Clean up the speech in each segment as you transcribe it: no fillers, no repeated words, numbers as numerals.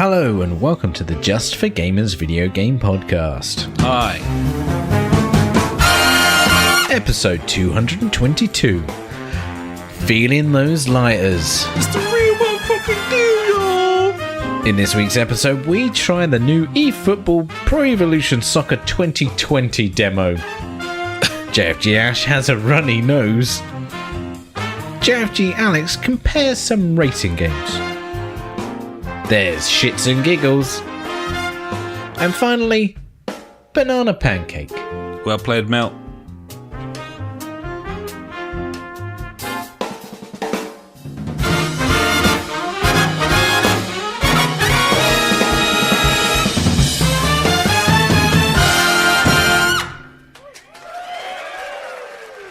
Hello and welcome to the Just for Gamers video game podcast. Hi. Episode 222. Feeling those lighters. It's the real motherfucking deal, y'all. In this week's episode, we try the new eFootball Pro Evolution Soccer 2020 demo. JfG Ash has a runny nose. JfG Alex compares some racing games. There's shits and giggles. And finally, banana pancake. Well played, Mel.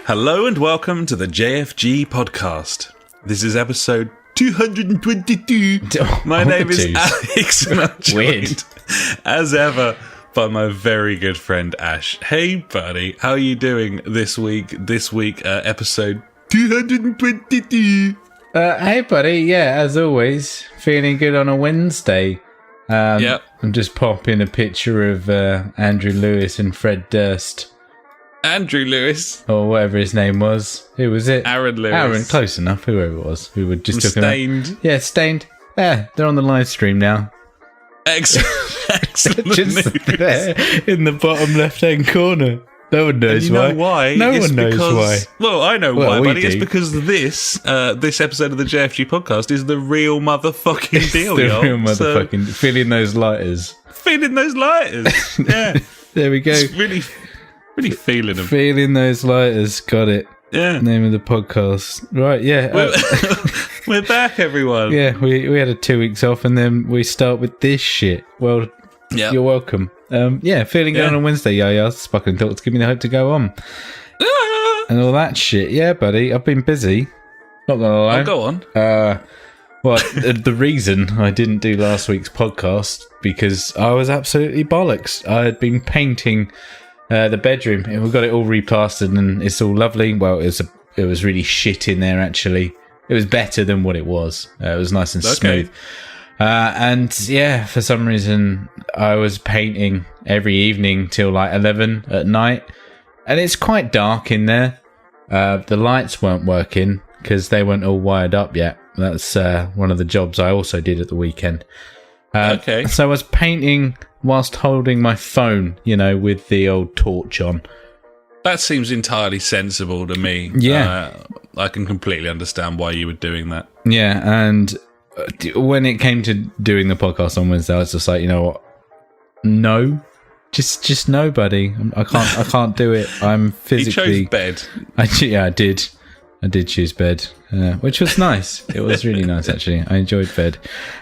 Hello and welcome to the JfG Podcast. This is episode 222. My name is Alex and I'm joined, as ever, by my very good friend Ash. Hey buddy, how are you doing this week? Episode 222. Hey buddy, yeah, as always, feeling good on a Wednesday. Yep. I'm just popping a picture of Andrew Lewis and Fred Durst. Andrew Lewis. Or whatever his name was. Who was it? Aaron Lewis. Aaron, close enough, whoever it was. We were just talking Stained. about. Yeah, Stained. Yeah, they're on the live stream now. Excellent Just news. there in the bottom left-hand corner. No one knows And you why. know why? No It's one knows because, why. Well, I know Well, why, we buddy. It's do. because this episode of the JfG podcast is the real motherfucking deal, The y'all. real motherfucking feeling those lighters. Feeling those lighters. Yeah. There we go. Just really feeling them. Feeling those lighters. Got it. Yeah. Name of the podcast. Right, yeah. We're back, everyone. Yeah, we had a 2 weeks off and then we start with this shit. Well, Yeah. you're welcome. Yeah, feeling good on Wednesday, yeah. Sparkling thoughts give me the hope to go on. And all that shit. Yeah, buddy, I've been busy. Not gonna lie. Oh, go on. Well, the reason I didn't do last week's podcast because I was absolutely bollocks. I had been painting the bedroom and we got it all replastered and it's all lovely. Well, it was really shit in there actually. It was better than what it was. It was nice and smooth. And yeah, for some reason I was painting every evening till like 11 at night and it's quite dark in there. The lights weren't working because they weren't all wired up yet. That's one of the jobs I also did at the weekend. Okay. So I was painting whilst holding my phone, with the old torch on. That seems entirely sensible to me. Yeah. I can completely understand why you were doing that. Yeah, and when it came to doing the podcast on Wednesday, I was just like, you know what? No. Just no, buddy. I can't do it. I'm physically... You chose bed. I did. I did choose bed, which was nice. It was really nice, actually. I enjoyed bed.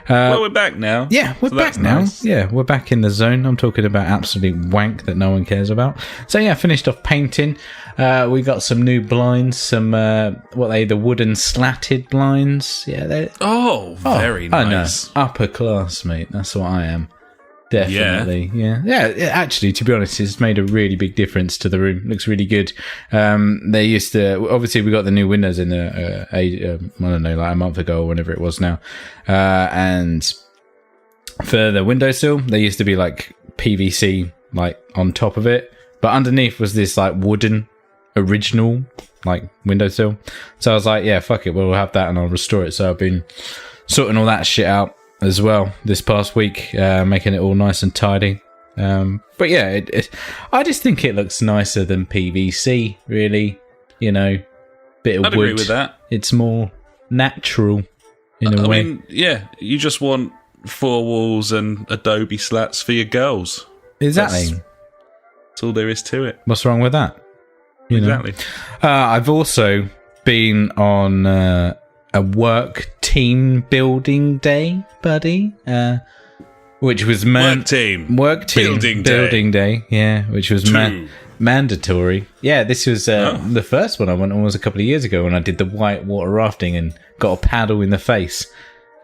Well, we're back now. Yeah, we're back now. Nice. Yeah, we're back in the zone. I'm talking about absolute wank that no one cares about. So yeah, finished off painting. We got some new blinds, some the wooden slatted blinds. Yeah, they're very nice. I know. Upper class, mate. That's what I am. Definitely, yeah. Actually, to be honest, it's made a really big difference to the room. Looks really good. They used to obviously we got the new windows in there. I don't know, like a month ago or whenever it was now. And for the windowsill, they used to be like PVC, like on top of it, but underneath was this like wooden original like windowsill. So I was like, yeah, fuck it, we'll have that and I'll restore it. So I've been sorting all that shit out as well this past week, making it all nice and tidy. But yeah, I just think it looks nicer than PVC, really. Bit of I'd wood. agree with that. It's more natural in a way. I mean, yeah, you just want 4 walls and Adobe slats for your girls. Exactly. That's all there is to it. What's wrong with that? Exactly. I've also been on a work team building day, buddy, which was work team building day, yeah, which was mandatory. Yeah, this was the first one I went on was a couple of years ago when I did the white water rafting and got a paddle in the face.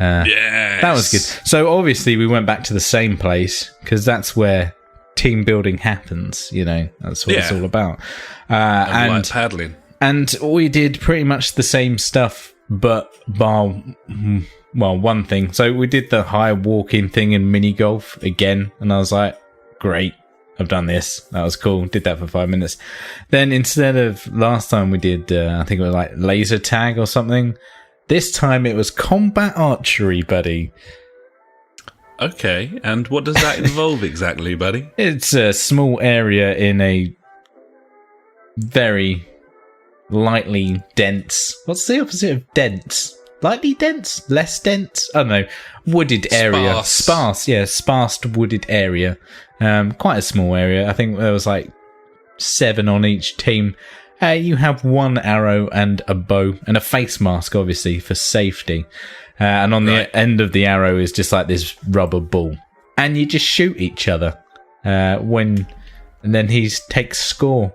Yes. That was good. So obviously we went back to the same place because that's where team building happens. That's what it's all about. And like paddling. And we did pretty much the same stuff, but bar one thing. So we did the high walking thing in mini golf again, and I was like, great, I've done this. That was cool. Did that for 5 minutes. Then instead of last time we did, I think it was like laser tag or something. This time it was combat archery, buddy. Okay, and what does that involve exactly, buddy? It's a small area in a very lightly dense. What's the opposite of dense? Lightly dense? Less dense? I don't know. Wooded area. Sparse, yeah. Sparse wooded area. Quite a small area. I think there was like 7 on each team. You have 1 arrow and a bow and a face mask, obviously, for safety. And on the end of the arrow is just like this rubber ball. And you just shoot each other and then he takes score.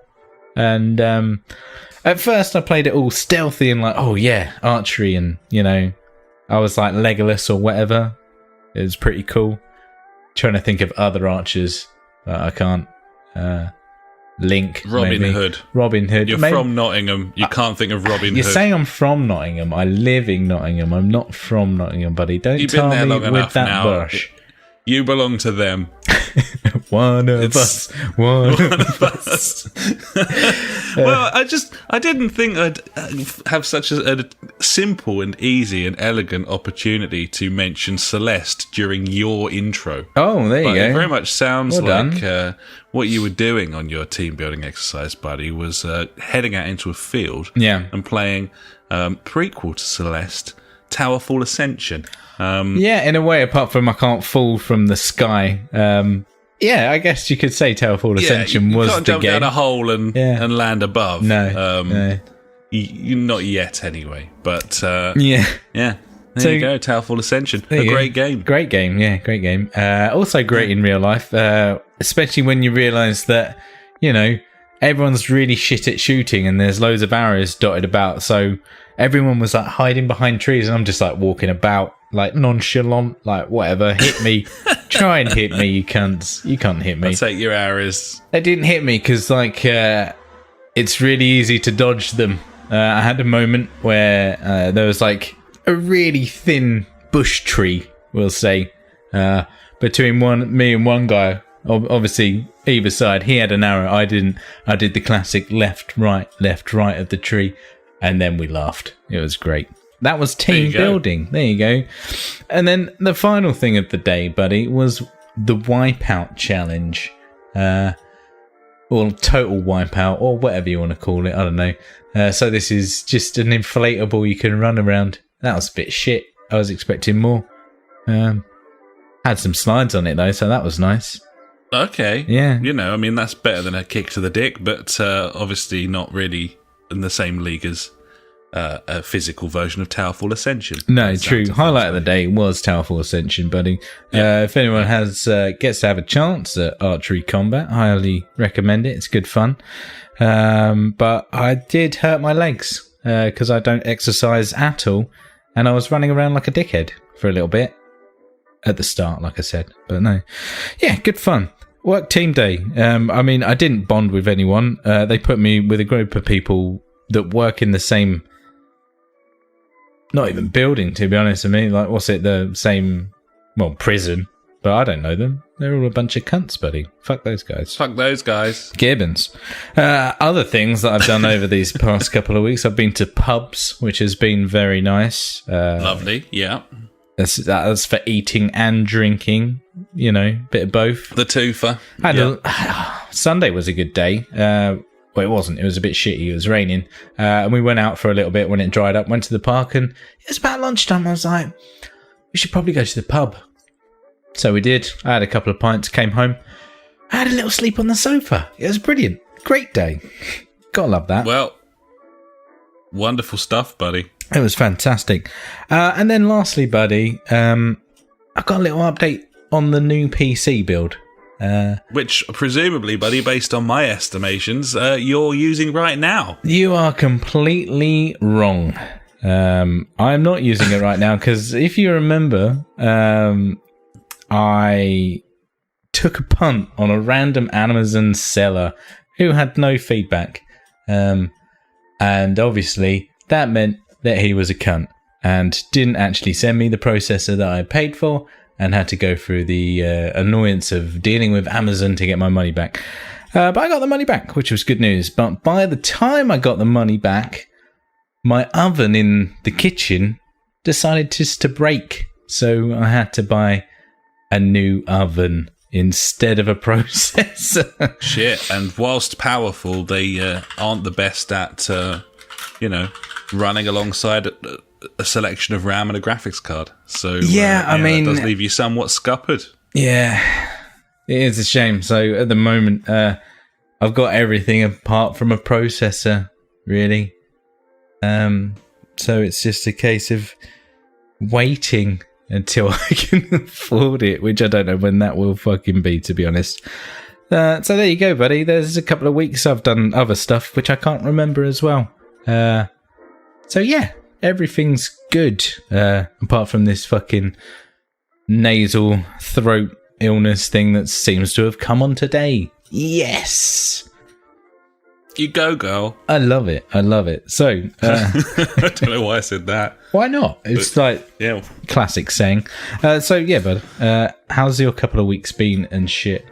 And at first I played it all stealthy and like, oh yeah, archery, and I was like Legolas or whatever. It was pretty cool. Trying to think of other archers, but I can't. Link, Robin Hood. Robin Hood. You're from Nottingham. You can't think of Robin Hood. You say I'm from Nottingham. I live in Nottingham. I'm not from Nottingham, buddy. Don't tell me with that bush. You belong to them. One of us. Well, I didn't think I'd have such a simple and easy and elegant opportunity to mention Celeste during your intro. Oh, there you go. It very much sounds well like what you were doing on your team building exercise, buddy, was heading out into a field and playing prequel to Celeste, Towerfall Ascension. In a way, apart from I can't fall from the sky. I guess you could say Towerfall Ascension was the game. You can't jump down a hole and land above. No. Not yet, anyway. But There you go, Towerfall Ascension. Great game. Great game, yeah, great game. Also great in real life, especially when you realise that, everyone's really shit at shooting and there's loads of arrows dotted about. So everyone was like hiding behind trees and I'm just like walking about like nonchalant, like whatever, hit me. Try and hit me, you cunts. You can't hit me. I'll take your arrows. They didn't hit me because it's really easy to dodge them. I had a moment where there was like a really thin bush tree, we'll say, between me and one guy. Obviously, either side. He had an arrow. I didn't. I did the classic left, right of the tree, and then we laughed. It was great. That was team building. There you go. And then the final thing of the day, buddy, was the wipeout challenge. Or total wipeout, or whatever you want to call it. I don't know. So this is just an inflatable you can run around. That was a bit shit. I was expecting more. Had some slides on it, though, so that was nice. Okay. Yeah. That's better than a kick to the dick, but obviously not really in the same league as a physical version of Towerfall Ascension. No, true. Highlight of the day was Towerfall Ascension, buddy. Yeah. If anyone gets to have a chance at archery combat, I highly recommend it. It's good fun. But I did hurt my legs because I don't exercise at all, and I was running around like a dickhead for a little bit at the start, like I said. But no, yeah, good fun. Work team day. I didn't bond with anyone. They put me with a group of people that work in the same. Not even building, to be honest with me. Like, what's it? The same, prison. But I don't know them. They're all a bunch of cunts, buddy. Fuck those guys. Fuck those guys. Gibbons. Other things that I've done over these past couple of weeks, I've been to pubs, which has been very nice. Lovely, yeah. That's for eating and drinking, bit of both. The twofer. Sunday was a good day. Well, it wasn't. It was a bit shitty. It was raining. And we went out for a little bit when it dried up, went to the park, and it was about lunchtime. I was like, we should probably go to the pub. So we did. I had a couple of pints, came home. I had a little sleep on the sofa. It was brilliant. Great day. Gotta love that. Well, wonderful stuff, buddy. It was fantastic. And then lastly, buddy, I got a little update on the new PC build. Which, presumably, buddy, based on my estimations, you're using right now. You are completely wrong. I'm not using it right now because if you remember, I took a punt on a random Amazon seller who had no feedback. And obviously, that meant that he was a cunt. and didn't actually send me the processor that I paid for, and had to go through the annoyance of dealing with Amazon to get my money back. But I got the money back, which was good news. But by the time I got the money back, my oven in the kitchen decided just to break. So I had to buy a new oven instead of a processor. Shit. And whilst powerful, they aren't the best at, running alongside a selection of RAM and a graphics card. So I mean, that does leave you somewhat scuppered. Yeah, it is a shame. So at the moment, I've got everything apart from a processor, really. So it's just a case of waiting until I can afford it, which I don't know when that will fucking be, to be honest. So there you go, buddy. There's a couple of weeks I've done other stuff, which I can't remember as well. So yeah, everything's good, apart from this fucking nasal throat illness thing that seems to have come on today. Yes! You go, girl. I love it. So, I don't know why I said that. Why not? It's classic saying. So yeah, bud, how's your couple of weeks been and shit?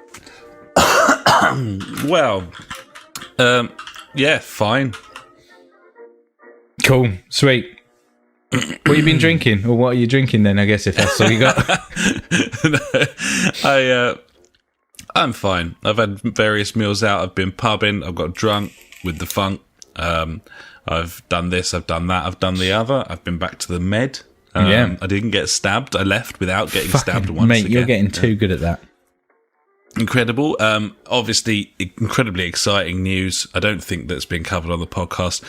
Well, yeah, fine. Cool, sweet. What have you been drinking? Or what are you drinking then, I guess, if that's all you got? I'm fine. I've had various meals out. I've been pubbing. I've got drunk with the funk. I've done this. I've done that. I've done the other. I've been back to the med. I didn't get stabbed. I left without getting stabbed once mate, again. You're getting too good at that. Incredible. Obviously, incredibly exciting news. I don't think that's been covered on the podcast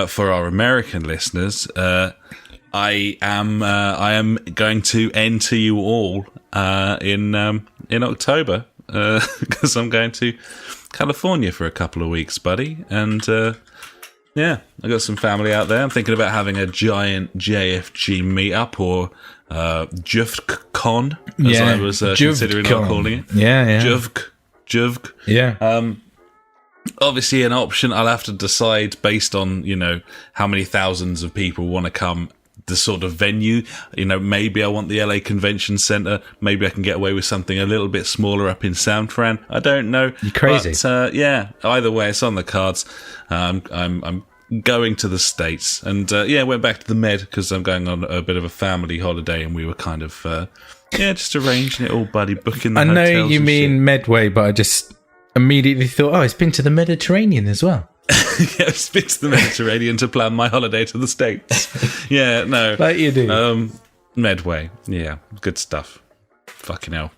for our American listeners. I am going to enter you all in October because I'm going to California for a couple of weeks, buddy. And yeah, I got some family out there. I'm thinking about having a giant JfG meetup or JfG as I was considering not calling it. Yeah. JfG. Yeah. Obviously an option. I'll have to decide based on, how many thousands of people want to come, the sort of venue. Maybe I want the LA Convention Center. Maybe I can get away with something a little bit smaller up in San Fran. I don't know. You're crazy. But, yeah, either way, it's on the cards. I'm going to the States. And, went back to the Med because I'm going on a bit of a family holiday and we were kind of, just arranging it all, buddy, booking the hotels. I know you mean Medway, but I just immediately thought, it's been to the Mediterranean as well. Yeah, I've been to the Mediterranean to plan my holiday to the States. Yeah, no. Like you do. Medway. Yeah, good stuff. Fucking hell.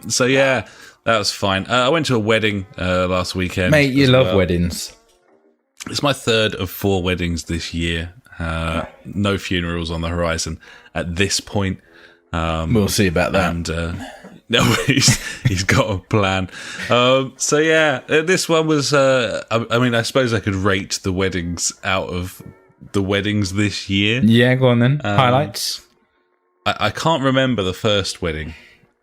So, yeah, that was fine. I went to a wedding last weekend. Mate, you love weddings. It's my third of 4 weddings this year. No funerals on the horizon at this point. We'll see about that. And no, he's got a plan. So yeah, this one was. I suppose I could rate the weddings out of the weddings this year. Yeah, go on then. Highlights. I can't remember the first wedding.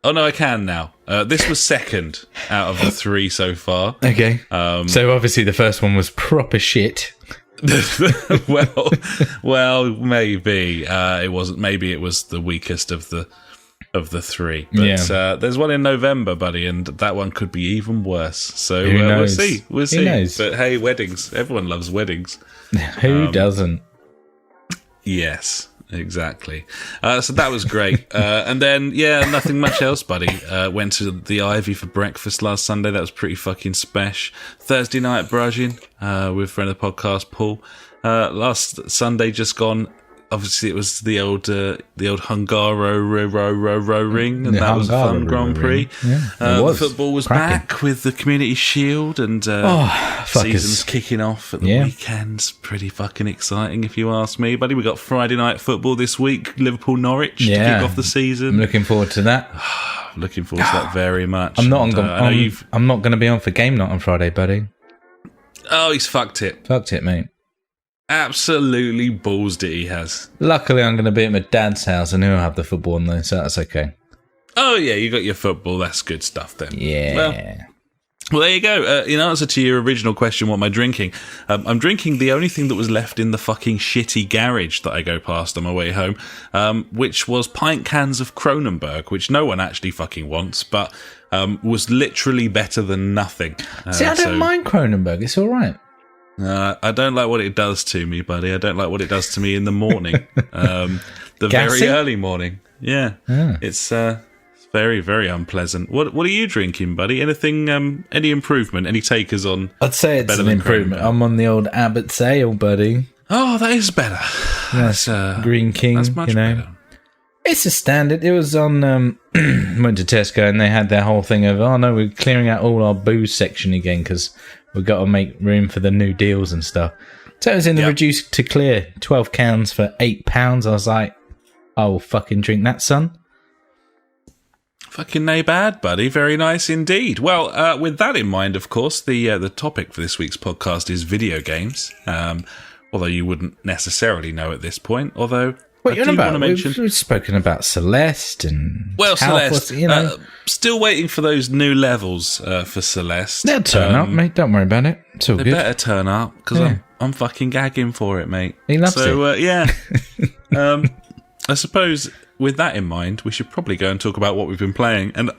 Oh no, I can now. This was second out of the 3 so far. Okay. So obviously the first one was proper shit. well, maybe it wasn't. Maybe it was the weakest of the 3. But there's one in November, buddy, and that one could be even worse. So we'll see. We'll see. But hey, weddings. Everyone loves weddings. Who doesn't? Yes, exactly. So that was great. And then, nothing much else, buddy. Went to the Ivy for breakfast last Sunday. That was pretty fucking spesh. Thursday night brushing with friend of the podcast, Paul. Last Sunday just gone. Obviously, it was the old Hungaro ring, and that was a fun Grand Prix. Yeah, football was back with the Community Shield, and season's kicking off at the weekends. Pretty fucking exciting, if you ask me, buddy. We got Friday night football this week, Liverpool-Norwich to kick off the season. I'm looking forward to that. Looking forward to that very much. I'm not going to be on for game night on Friday, buddy. Oh, he's fucked it. Fucked it, mate. Absolutely ballsed it, he has. Luckily, I'm going to be at my dad's house and he'll have the football on there, so that's okay. Oh, yeah, you got your football. That's good stuff then. Yeah. Well, Well, there you go. In answer to your original question, what am I drinking? I'm drinking the only thing that was left in the fucking shitty garage that I go past on my way home, which was pint cans of Kronenberg, which no one actually fucking wants, but was literally better than nothing. See, I don't mind Kronenberg. It's all right. I don't like what it does to me, buddy. I don't like what it does to me in the morning. The Gassy? very early morning. Yeah. It's very, very unpleasant. What are you drinking, buddy? Anything, any improvement? Any takers on? I'd say it's an improvement. I'm on the old Abbott's Ale, buddy. Oh, that is better. That's Green King, that's much better. It's a standard. It was on, went to Tesco and they had their whole thing of, oh no, we're clearing out all our booze section again because we've got to make room for the new deals and stuff. So it was in the reduced to clear 12 cans for £8. I was like, I'll fucking drink that, son. Fucking nay bad, buddy. Very nice indeed. Well, with that in mind, of course, the topic for this week's podcast is video games. Although you wouldn't necessarily know at this point. Although, what you want to mention? We've spoken about Celeste and Celeste. Still waiting for those new levels for Celeste. They'll turn up, mate. Don't worry about it. It's all good. They better turn up because I'm fucking gagging for it, mate. He loves it. Yeah. I suppose with that in mind, we should probably go and talk about what we've been playing. And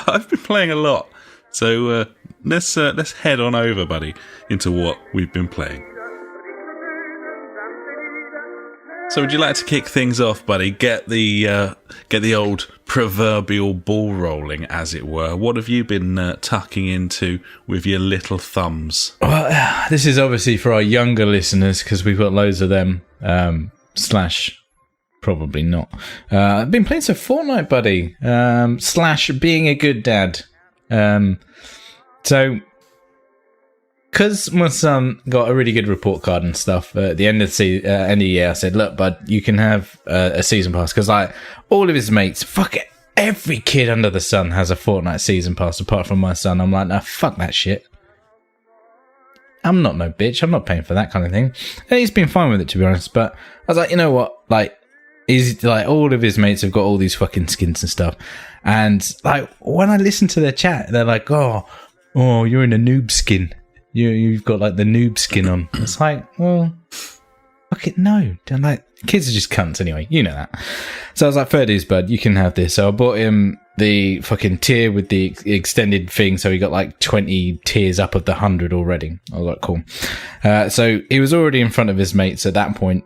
I've been playing a lot. So let's head on over, buddy, into what we've been playing. So would you like to kick things off, buddy? Get the old proverbial ball rolling, as it were. What have you been tucking into with your little thumbs? Well, this is obviously for our younger listeners because we've got loads of them. / probably not. I've been playing some Fortnite, buddy. / being a good dad. So, because my son got a really good report card and stuff at the end of the year, I said, look, bud, you can have a season pass. Because like all of his mates, fuck it, every kid under the sun has a Fortnite season pass apart from my son. I'm like, nah, fuck that shit. I'm not no bitch. I'm not paying for that kind of thing. And he's been fine with it, to be honest. But I was like, you know what? Like, he's like, all of his mates have got all these fucking skins and stuff. And like, when I listen to their chat, they're like, oh, you're in a noob skin. You've got like the noob skin on. It's like, well, fuck it, no. And like, kids are just cunts anyway. You know that. So I was like, fair dues, bud. You can have this. So I bought him the fucking tier with the extended thing. So he got like 20 tiers up of the 100 already. I was like, cool. So he was already in front of his mates at that point.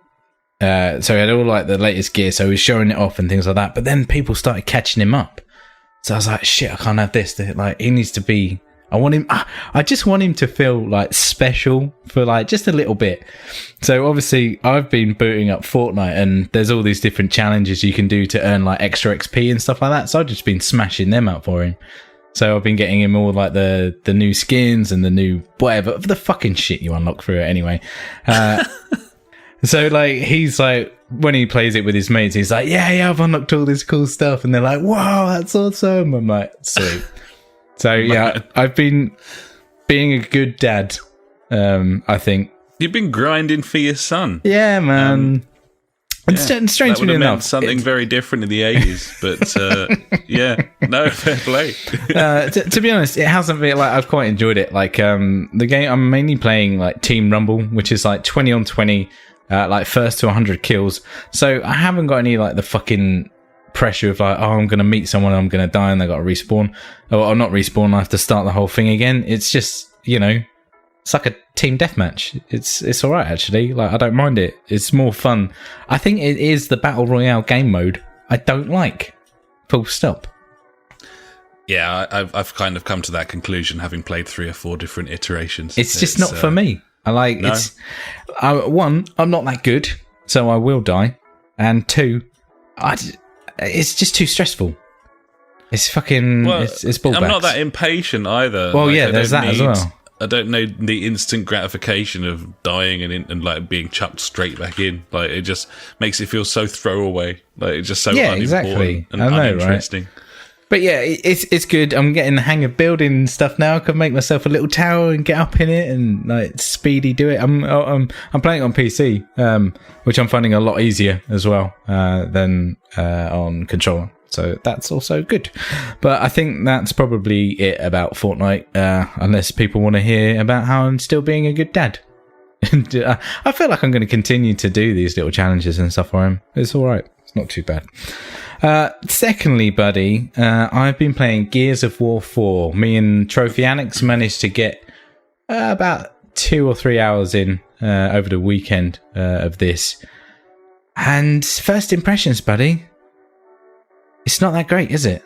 So he had all like the latest gear. So he was showing it off and things like that. But then people started catching him up. So I was like, shit, I can't have this. Like, he needs to be... I just want him to feel like special for like just a little bit. So obviously I've been booting up Fortnite and there's all these different challenges you can do to earn like extra XP and stuff like that. So I've just been smashing them up for him. So I've been getting him all like the new skins and the new whatever, the fucking shit you unlock through it anyway. So like he's like, when he plays it with his mates, he's like, yeah, I've unlocked all this cool stuff. And they're like, wow, that's awesome. I'm like, sweet. So yeah, I've been being a good dad. I think you've been grinding for your son. Yeah, man. And strangely enough, something very different in the 80s, but yeah, no, fair play. To be honest, it hasn't been like I've quite enjoyed it. Like the game, I'm mainly playing like Team Rumble, which is like 20 on 20, like first to 100 kills. So I haven't got any like the fucking pressure of like, oh, I'm going to meet someone, I'm going to die, and they got to respawn, or not respawn. I have to start the whole thing again. It's just, you know, it's like a team deathmatch. It's all right actually. Like I don't mind it. It's more fun. I think it is the battle royale game mode I don't like. Full stop. Yeah, I've kind of come to that conclusion having played 3 or 4 different iterations. It's just not for me. I like it's. One, I'm not that good, so I will die, and 2, it's just too stressful. It's fucking. Well, it's ballbacks. I'm not that impatient either. Well, like, yeah, there's that as well. I don't know the instant gratification of dying and like being chucked straight back in. Like it just makes it feel so throwaway. Like it's just so unimportant exactly. and uninteresting. Right? But yeah, it's good. I'm getting the hang of building stuff now. I can make myself a little tower and get up in it and like speedy do it. I'm playing it on PC, which I'm finding a lot easier as well than on controller. So that's also good. But I think that's probably it about Fortnite, unless people want to hear about how I'm still being a good dad. And I feel like I'm going to continue to do these little challenges and stuff for him. It's all right. It's not too bad. Secondly, buddy, I've been playing Gears of War 4. Me and Trophy Annex managed to get about 2 or 3 hours in over the weekend of this. And first impressions, buddy. It's not that great, is it?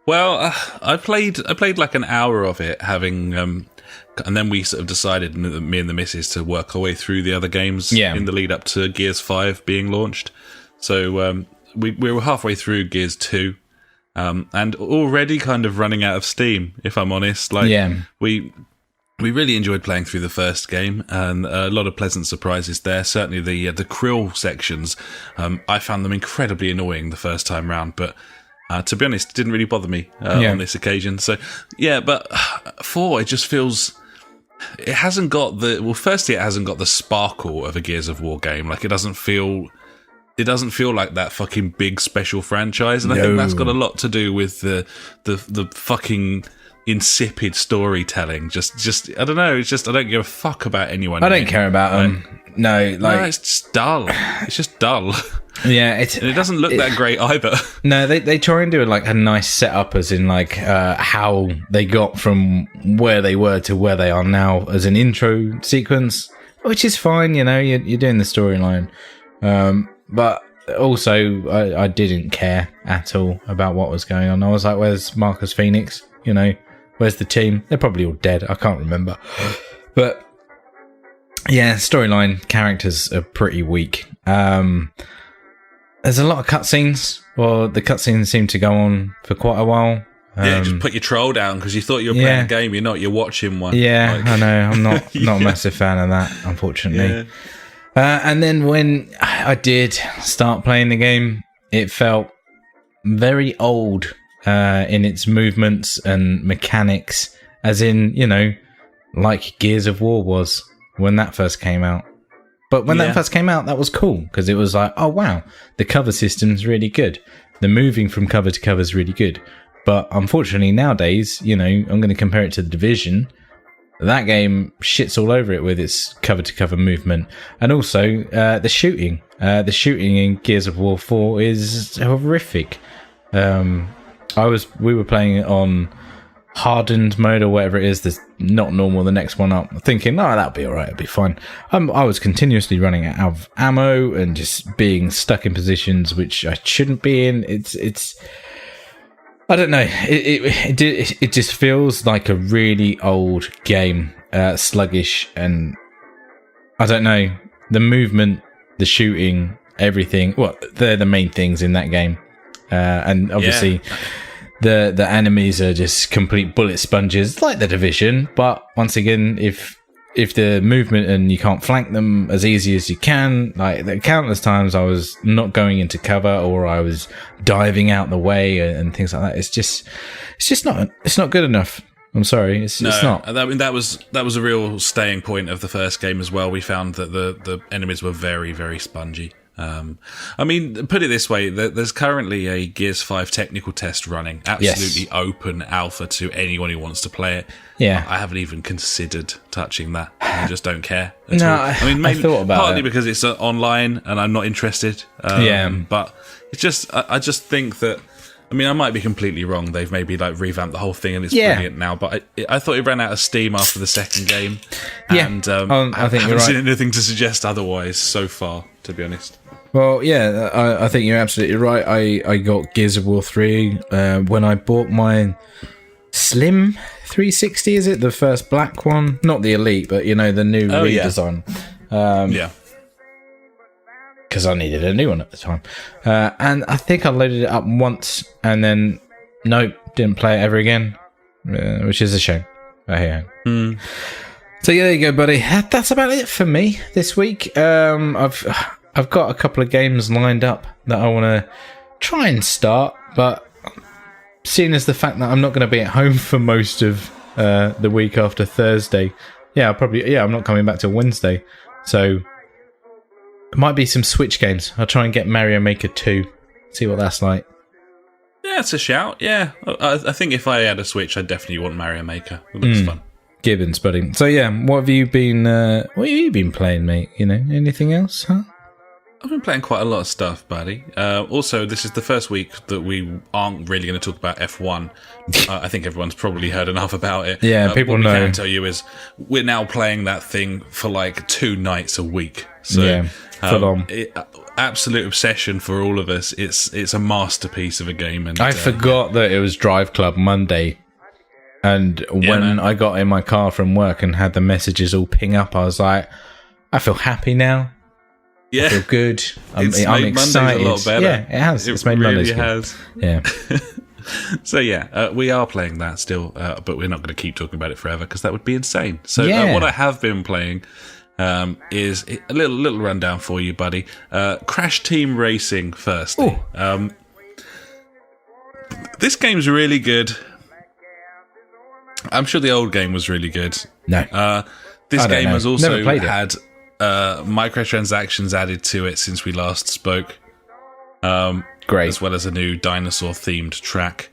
Well, I played like an hour of it, having, and then we sort of decided, me and the missus, to work our way through the other games in the lead up to Gears 5 being launched. So we were halfway through Gears 2, and already kind of running out of steam, if I'm honest. We really enjoyed playing through the first game, and a lot of pleasant surprises there. Certainly the krill sections, I found them incredibly annoying the first time round, but to be honest, it didn't really bother me on this occasion. So, yeah, but 4, it just feels... It hasn't got the... Well, firstly, it hasn't got the sparkle of a Gears of War game. Like, it doesn't feel like that fucking big special franchise, and I think that's got a lot to do with the fucking... insipid storytelling. Just I don't know. It's just I don't give a fuck about anyone. I don't care about them. No, it's just dull. It's just dull. Yeah, and it doesn't look that great either. No, they try and do like a nice setup, as in like how they got from where they were to where they are now as an intro sequence, which is fine. You know, you're doing the storyline, but also I didn't care at all about what was going on. I was like, "Where's Marcus Phoenix?" You know. Where's the team? They're probably all dead. I can't remember. But yeah, storyline, characters are pretty weak. There's a lot of cutscenes. Well, the cutscenes seem to go on for quite a while. Just put your troll down because you thought you were playing a game. You're not. You're watching one. Yeah, I know. I'm not a massive fan of that, unfortunately. Yeah. And then when I did start playing the game, it felt very old. In its movements and mechanics, as in, you know, like Gears of War was when that first came out. But when that first came out, that was cool, because it was like, oh wow, the cover system's really good. The moving from cover to cover is really good. But unfortunately nowadays, you know, I'm going to compare it to The Division. That game shits all over it with its cover to cover movement. And also the shooting. The shooting in Gears of War 4 is horrific. We were playing it on hardened mode or whatever it is. There's not normal. The next one up, thinking, that'll be all right. It'll be fine. I was continuously running out of ammo and just being stuck in positions which I shouldn't be in. It's. I don't know. It just feels like a really old game, sluggish, and I don't know. The movement, the shooting, everything. Well, they're the main things in that game. And obviously the enemies are just complete bullet sponges like The Division, but once again, if the movement and you can't flank them as easy as you can, like the countless times I was not going into cover or I was diving out the way and things like that. It's just not good enough. I'm sorry, it's not. I mean, that was a real staying point of the first game as well. We found that the enemies were very, very spongy. I mean, put it this way, there's currently a Gears 5 technical test running, absolutely open alpha to anyone who wants to play it. Yeah. I haven't even considered touching that. I just don't care at all. I mean, maybe, I thought about partly because it's online and I'm not interested. But it's just, I just think that, I mean, I might be completely wrong. They've maybe like revamped the whole thing and it's brilliant now. But I thought it ran out of steam after the second game. And I haven't seen anything to suggest otherwise so far, to be honest. Well, yeah, I think you're absolutely right. I got Gears of War 3 when I bought my Slim 360, is it? The first black one? Not the Elite, but, you know, the new redesign. Yeah. Because I needed a new one at the time. And I think I loaded it up once and then, nope, didn't play it ever again, which is a shame. Yeah. So, yeah, there you go, buddy. That's about it for me this week. I've got a couple of games lined up that I want to try and start, but seeing as the fact that I'm not going to be at home for most of the week after Thursday, I'm not coming back till Wednesday, so it might be some Switch games. I'll try and get Mario Maker 2, see what that's like. Yeah, it's a shout. Yeah, I think if I had a Switch, I'd definitely want Mario Maker. It looks fun. Gibbons, buddy. So yeah, what have you been playing, mate? You know, anything else, huh? I've been playing quite a lot of stuff, buddy. Also, this is the first week that we aren't really going to talk about F1. I think everyone's probably heard enough about it. Yeah, people know. What I can tell you is we're now playing that thing for like 2 nights a week. So, full on. Absolute obsession for all of us. It's a masterpiece of a game. And I forgot that it was Drive Club Monday. And when I got in my car from work and had the messages all ping up, I was like, I feel happy now. Yeah, I feel good. I'm excited. Mondays a lot better. Yeah, it has. It's made really Mondays good. Yeah. So yeah, we are playing that still, but we're not going to keep talking about it forever because that would be insane. So what I have been playing is a little rundown for you, buddy. Crash Team Racing first. This game's really good. I'm sure the old game was really good. No. This game has also had microtransactions added to it since we last spoke. Great. As well as a new dinosaur-themed track.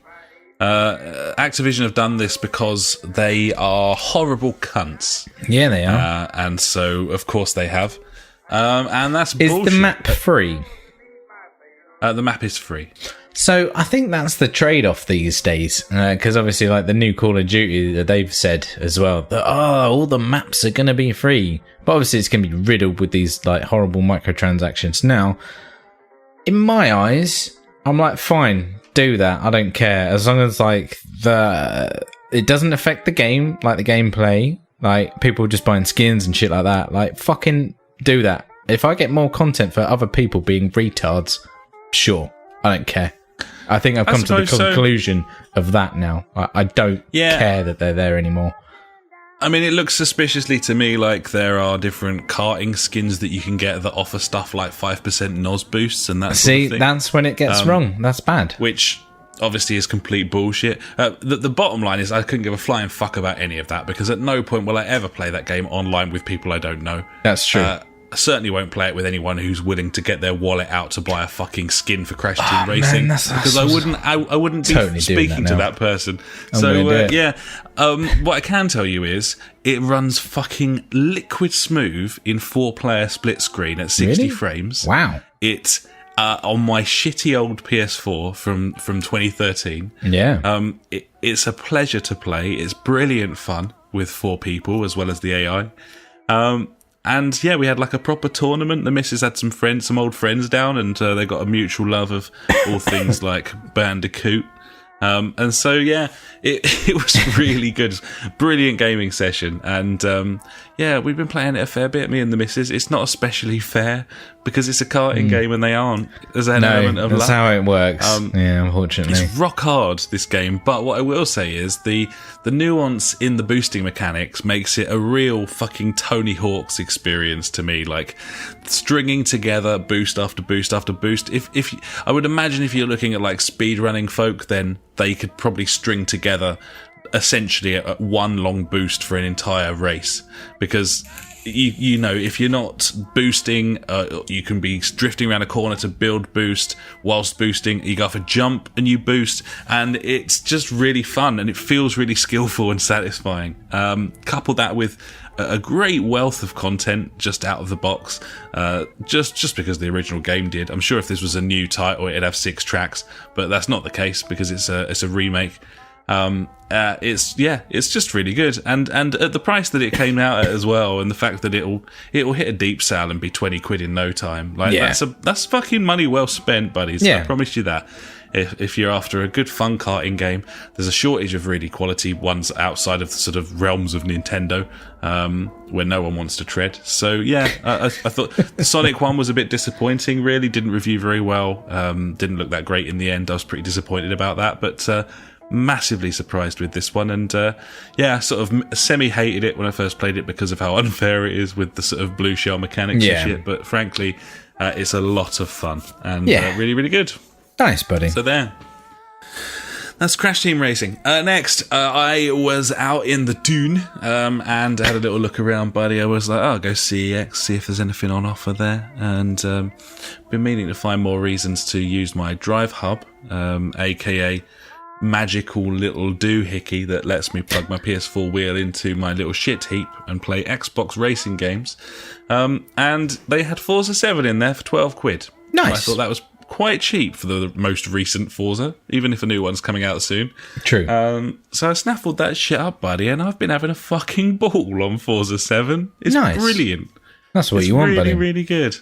Activision have done this because they are horrible cunts. Yeah, they are. And so, of course, they have. And that's bullshit. Is the map free? The map is free. So I think that's the trade-off these days, because obviously, like the new Call of Duty, they've said as well that all the maps are going to be free, but obviously it's going to be riddled with these like horrible microtransactions. Now, in my eyes, I'm like, fine, do that. I don't care as long as like it doesn't affect the game, like the gameplay, like people just buying skins and shit like that. Like fucking do that. If I get more content for other people being retards, sure, I don't care. I think I've come to the conclusion of that now. I don't care that they're there anymore. I mean, it looks suspiciously to me like there are different karting skins that you can get that offer stuff like 5% NOS boosts and that sort of thing. That's when it gets wrong. That's bad. Which obviously is complete bullshit. The bottom line is I couldn't give a flying fuck about any of that because at no point will I ever play that game online with people I don't know. That's true. I certainly won't play it with anyone who's willing to get their wallet out to buy a fucking skin for Crash Team Racing, because I wouldn't be totally speaking to that person. What I can tell you is it runs fucking liquid smooth in 4-player split screen at 60 frames. Wow. It's on my shitty old PS4 from 2013. Yeah. It's a pleasure to play. It's brilliant fun with 4 people as well as the AI. And yeah, we had like a proper tournament. The missus had some old friends down, and they got a mutual love of all things like Bandicoot. And so yeah, it was really good, brilliant gaming session. And yeah, we've been playing it a fair bit, me and the missus. It's not especially fair because it's a karting game and they aren't. There's an element of that's luck. how it works. Yeah, unfortunately, it's rock hard, this game. But what I will say is the nuance in the boosting mechanics makes it a real fucking Tony Hawk's experience to me. Like stringing together boost after boost after boost. If I would imagine if you're looking at like speedrunning folk, then they could probably string together essentially one long boost for an entire race, because you know, if you're not boosting, you can be drifting around a corner to build boost. Whilst boosting, you go off a jump and you boost, and it's just really fun and it feels really skillful and satisfying. Couple that with a great wealth of content just out of the box, just because the original game did. I'm sure if this was a new title, it'd have 6 tracks, but that's not the case because it's a remake. It's just really good, and at the price that it came out at as well, and the fact that it'll hit a deep sale and be 20 quid in no time. Like that's fucking money well spent, buddies. Yeah. I promise you that. If you're after a good fun karting game, there's a shortage of really quality ones outside of the sort of realms of Nintendo, where no one wants to tread. So yeah, I thought the Sonic one was a bit disappointing, really. Didn't review very well, didn't look that great in the end. I was pretty disappointed about that, but massively surprised with this one. And I sort of semi-hated it when I first played it because of how unfair it is with the sort of blue shell mechanics and shit, but frankly, it's a lot of fun and really, really good. Nice, buddy. So there. That's Crash Team Racing. Next, I was out in the dune and had a little look around, buddy. I was like, I'll go CEX, see if there's anything on offer there. And been meaning to find more reasons to use my drive hub, aka magical little doohickey that lets me plug my PS4 wheel into my little shit heap and play Xbox racing games. And they had Forza 7 in there for 12 quid. Nice. I thought that was quite cheap for the most recent Forza, even if a new one's coming out soon. True. So I snaffled that shit up, buddy, and I've been having a fucking ball on Forza 7. It's nice. Brilliant. That's what you want, really, buddy. Really good.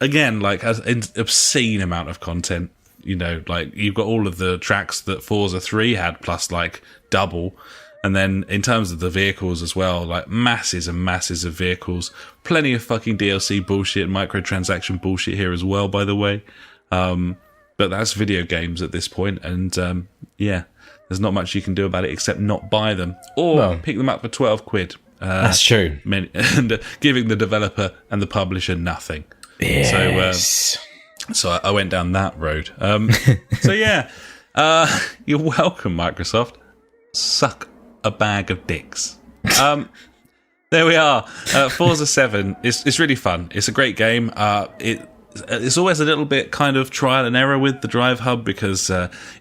Again, like an obscene amount of content. You know, like you've got all of the tracks that Forza 3 had, plus like double. And then in terms of the vehicles as well, like masses and masses of vehicles. Plenty of fucking DLC bullshit, microtransaction bullshit here as well, by the way. But that's video games at this point. And yeah, there's not much you can do about it except not buy them. Or pick them up for 12 quid. That's true. And giving the developer and the publisher nothing. Yes. So I went down that road. So yeah, you're welcome, Microsoft. Suck a bag of dicks. There we are. Forza 7. It's really fun. It's a great game. It's always a little bit kind of trial and error with the drive hub because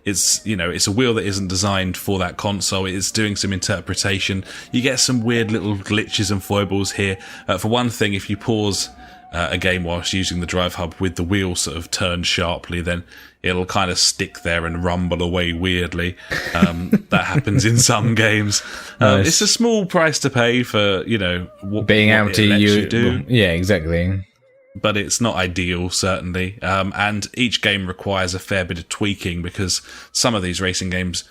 it's a wheel that isn't designed for that console. It's doing some interpretation. You get some weird little glitches and foibles here. For one thing, if you pause a game whilst using the drive hub with the wheel sort of turned sharply, then it'll kind of stick there and rumble away weirdly. That happens in some games. Nice. It's a small price to pay for, what being able to you do. Yeah, exactly. But it's not ideal, certainly. And each game requires a fair bit of tweaking because some of these racing games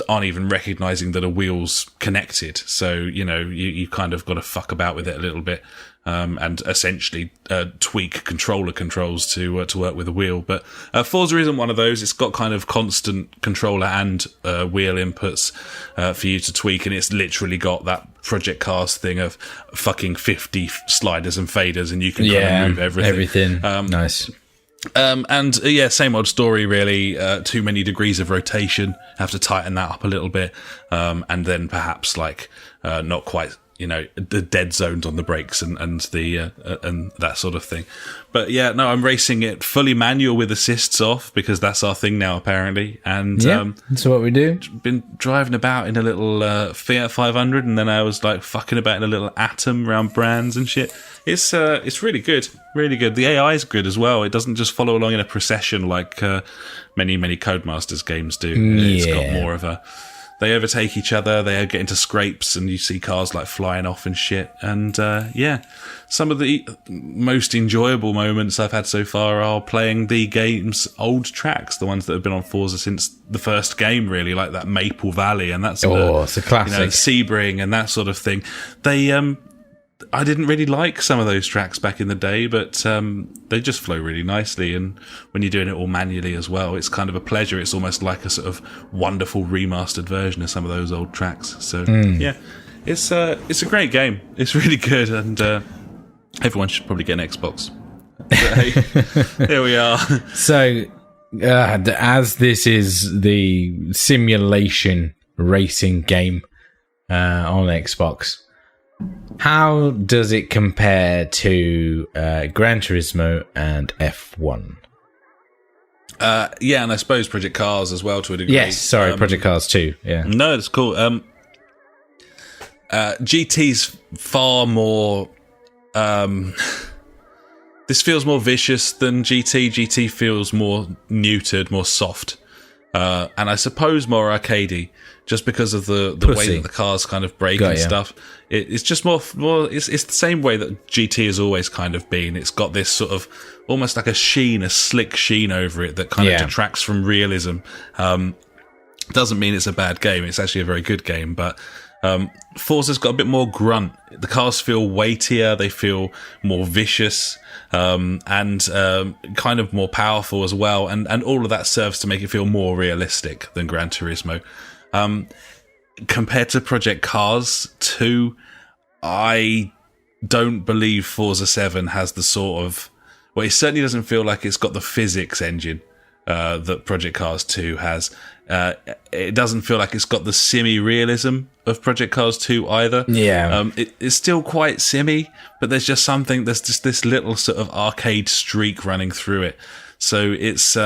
aren't even recognizing that a wheel's connected. So, you kind of got to fuck about with it a little bit. And essentially tweak controller controls to work with the wheel. But Forza isn't one of those. It's got kind of constant controller and wheel inputs for you to tweak, and it's literally got that Project Cars thing of fucking 50 sliders and faders, and you can kind of move everything. Nice. And same old story really. Too many degrees of rotation. Have to tighten that up a little bit, and then perhaps not quite. The dead zones on the brakes and that sort of thing. But yeah, no, I'm racing it fully manual with assists off because that's our thing now, apparently. And that's what we do. Been driving about in a little Fiat 500, and then I was like fucking about in a little Atom around Brands and shit. It's really good, really good. The AI is good as well. It doesn't just follow along in a procession like many Codemasters games do. It's got more of a. They overtake each other, they get into scrapes, and you see cars like flying off and shit. And some of the most enjoyable moments I've had so far are playing the game's old tracks, the ones that have been on Forza since the first game, really, like that Maple Valley and that's it's a classic. Sebring and that sort of thing. I didn't really like some of those tracks back in the day, but they just flow really nicely. And when you're doing it all manually as well, it's kind of a pleasure. It's almost like a sort of wonderful remastered version of some of those old tracks. So it's a great game. It's really good, and everyone should probably get an Xbox. But hey, there we are. So as this is the simulation racing game on Xbox, how does it compare to Gran Turismo and F1? And I suppose Project Cars as well to a degree. Yes, sorry, Project Cars too. Yeah. No, it's cool. GT's far more. This feels more vicious than GT. GT feels more neutered, more soft, and I suppose more arcadey. Just because of the way that the cars kind of brake and stuff. It's just more it's the same way that GT has always kind of been. It's got this sort of almost like a slick sheen over it that kind of detracts from realism. Doesn't mean it's a bad game. It's actually a very good game, but Forza's got a bit more grunt. The cars feel weightier, they feel more vicious, and kind of more powerful as well. And all of that serves to make it feel more realistic than Gran Turismo. Compared to Project Cars 2, I don't believe Forza 7 has the sort of... Well, it certainly doesn't feel like it's got the physics engine that Project Cars 2 has. It doesn't feel like it's got the simmy realism of Project Cars 2 either. Yeah. It's still quite simmy, but there's just this little sort of arcade streak running through it. So it's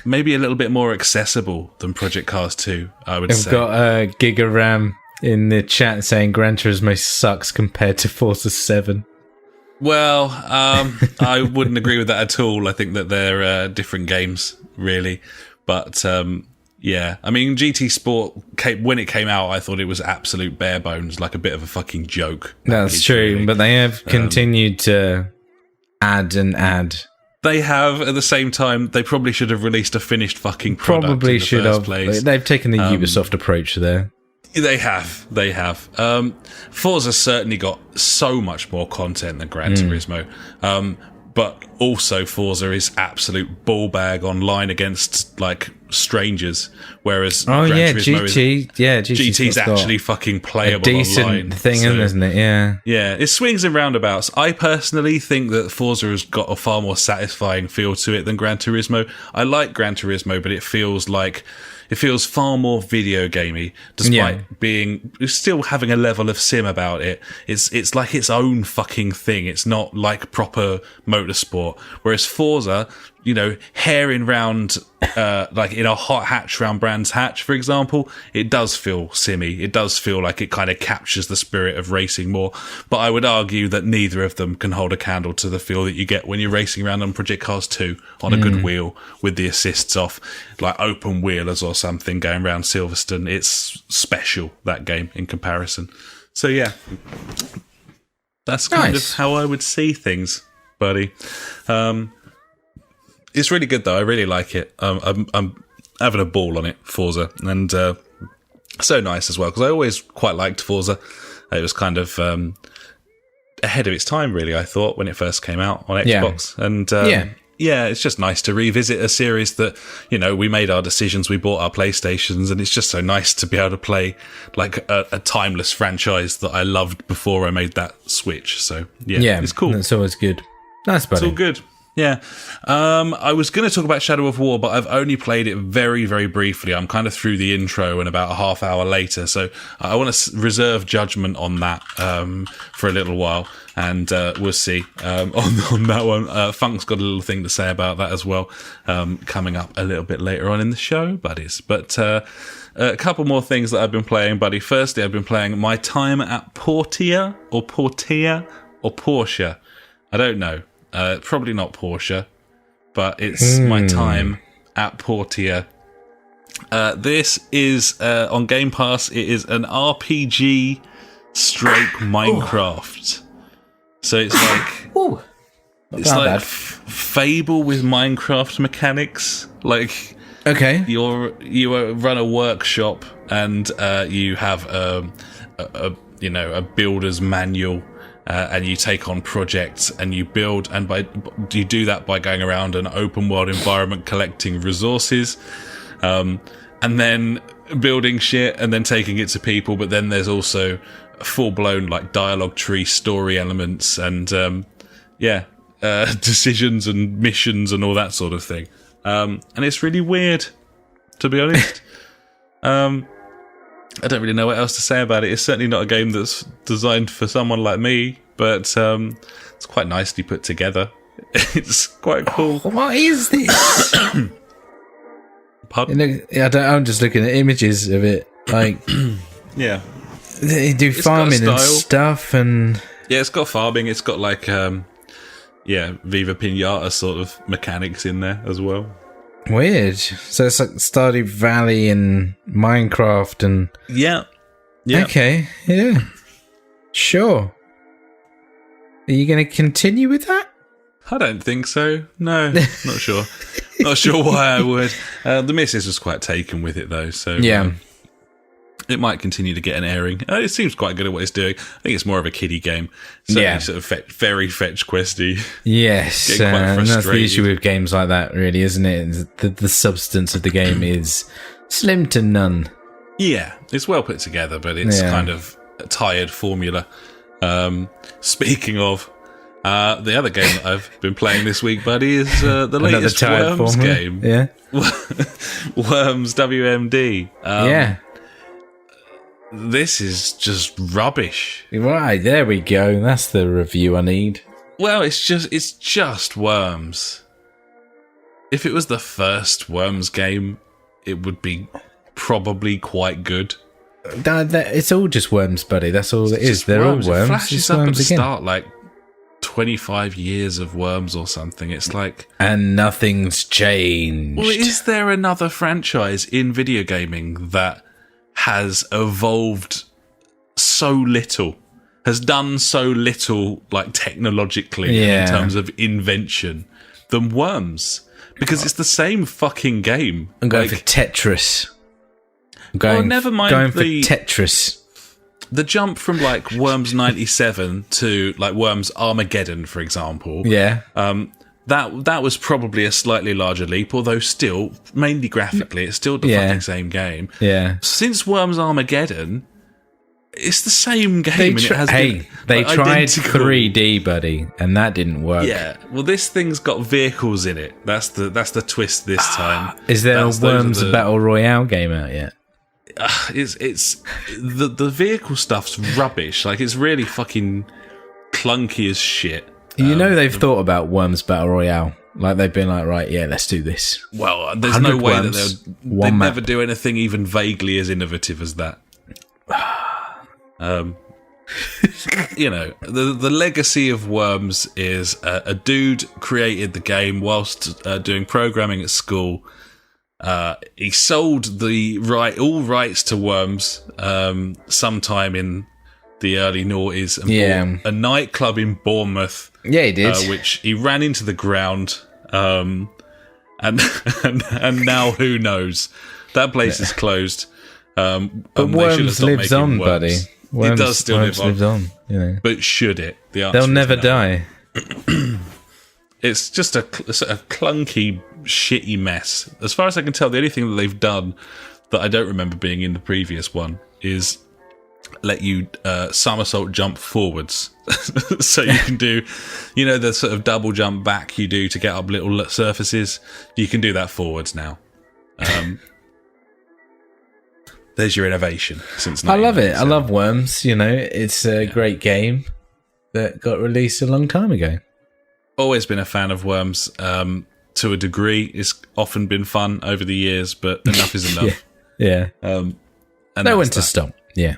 maybe a little bit more accessible than Project Cars 2, I would say. I've got Giga Ram in the chat saying Gran Turismo sucks compared to Forza 7. Well, I wouldn't agree with that at all. I think that they're different games, really. But yeah, I mean, GT Sport, when it came out, I thought it was absolute bare bones, like a bit of a fucking joke. That's true, really. But they have continued to add and add. They have, at the same time, they probably should have released a finished fucking product. Probably should have. Place. They've taken the Ubisoft approach there. They have. Forza certainly got so much more content than Gran Turismo. But also Forza is absolute ball bag online against like strangers, whereas Gran Turismo GT's actually fucking playable a decent online. Thing, isn't it? Yeah, it swings and roundabouts. I personally think that Forza has got a far more satisfying feel to it than Gran Turismo. I like Gran Turismo, but it feels far more video gamey, despite being still having a level of sim about it. It's like its own fucking thing. It's not like proper motorsport. Whereas Forza, you know, herring round like in a hot hatch round Brands Hatch, for example, it does feel simmy. It does feel like it kind of captures the spirit of racing more. But I would argue that neither of them can hold a candle to the feel that you get when you're racing around on Project Cars 2 on a good wheel with the assists off, like open wheelers or something going around Silverstone. It's special, that game, in comparison. So yeah, that's kind of how I would see things, buddy. It's really good, though. I really like it. I'm having a ball on it, Forza. And so nice as well, because I always quite liked Forza. It was kind of ahead of its time, really, I thought, when it first came out on Xbox. And it's just nice to revisit a series that, you know, we made our decisions, we bought our PlayStations, and it's just so nice to be able to play like a timeless franchise that I loved before I made that switch. So, yeah, it's cool. That's always good. Nice, buddy. It's all good. Yeah. I was going to talk about Shadow of War, but I've only played it very, very briefly. I'm kind of through the intro and about a half hour later, so I want to reserve judgment on that for a little while, and we'll see on that one. Funk's got a little thing to say about that as well, coming up a little bit later on in the show, buddies. But a couple more things that I've been playing, buddy. Firstly, I've been playing My Time at Portia or Porsche. I don't know. Probably not Porsche, but it's My Time at Portia. This is on Game Pass. It is an RPG stroke Minecraft. So it's like it's like Fable with Minecraft mechanics. Like, okay, you run a workshop and you have a builder's manual. And you take on projects and you build, and you do that by going around an open world environment collecting resources, and then building shit and then taking it to people. But then there's also full blown like dialogue tree story elements and decisions and missions and all that sort of thing. And it's really weird, to be honest. I don't really know what else to say about it. It's certainly not a game that's designed for someone like me, but it's quite nicely put together. It's quite cool. What is this? Pardon? I'm just looking at images of it. Like, yeah, they do farming and stuff, and yeah, it's got farming. It's got like Viva Pinata sort of mechanics in there as well. Weird. So it's like Stardew Valley and Minecraft and... Yeah. Okay, yeah. Sure. Are you going to continue with that? I don't think so. No, not sure. Not sure why I would. The missus was quite taken with it, though, so... Yeah. It might continue to get an airing. It seems quite good at what it's doing. I think it's more of a kiddie game. Certainly sort of very fetch questy. Yes, and that's the issue with games like that, really, isn't it? The substance of the game is slim to none. Yeah, it's well put together, but it's kind of a tired formula. Speaking of, The other game that I've been playing this week, buddy, is the latest Worms game. Yeah. Worms WMD. This is just rubbish. Right, there we go. That's the review I need. Well, it's just Worms. If it was the first Worms game, it would be probably quite good. It's all just Worms, buddy. That's all it is. They're Worms. all Worms. It flashes it's up Worms at the again. start like 25 years of Worms or something. It's like... And nothing's changed. Well, is there another franchise in video gaming that has evolved so little, has done so little, like, technologically in terms of invention than Worms? Because it's the same fucking game. I'm going for Tetris. Never mind for Tetris. The jump from, like, Worms 97 to, like, Worms Armageddon, for example. Yeah. That was probably a slightly larger leap, although still, mainly graphically, it's still the fucking same game. Yeah. Since Worms Armageddon, it's the same game. They they tried identical. 3D, buddy, and that didn't work. Yeah. Well, this thing's got vehicles in it. That's the twist this time. Is there a Worms Battle Royale game out yet? It's the vehicle stuff's rubbish. Like, it's really fucking clunky as shit. You know they've thought about Worms Battle Royale. Like, they've been like, right, yeah, let's do this. Well, there's no way Worms, that they'd never do anything even vaguely as innovative as that. You know, the legacy of Worms is a dude created the game whilst doing programming at school. He sold all rights to Worms sometime in the early noughties and bought a nightclub in Bournemouth. Yeah, he did. Which he ran into the ground, and now who knows? That place is closed. But Worms lives on, buddy. It does still live on. You know. But should it? The answer They'll never no. die. It's just a clunky, shitty mess. As far as I can tell, the only thing that they've done that I don't remember being in the previous one is let you somersault jump forwards. So you can do, you know, the sort of double jump back you do to get up little surfaces. You can do that forwards now. There's your innovation since 1997. I love it. I love Worms. You know, it's a great game that got released a long time ago. Always been a fan of Worms to a degree. It's often been fun over the years, but enough is enough. Yeah. And know when to stop. Yeah.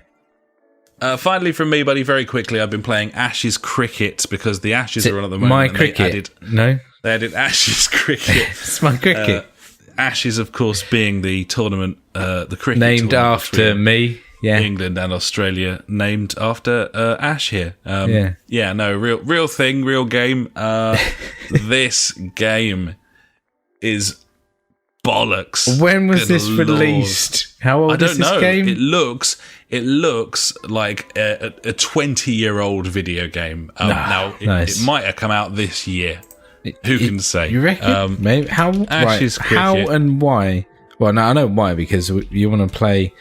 Finally, from me, buddy, very quickly, I've been playing Ashes Cricket because the Ashes are on at the moment. My cricket? They added Ashes Cricket. It's my cricket. Ashes, of course, being the tournament, the cricket named after me. Yeah. England and Australia, named after Ash here. No, real thing, real game. This game is bollocks. When was this released? How old is this game? It looks like a 20-year-old video game. It might have come out this year. Who can say? You reckon? Maybe. How and why? Well, no, I know why, because you want to play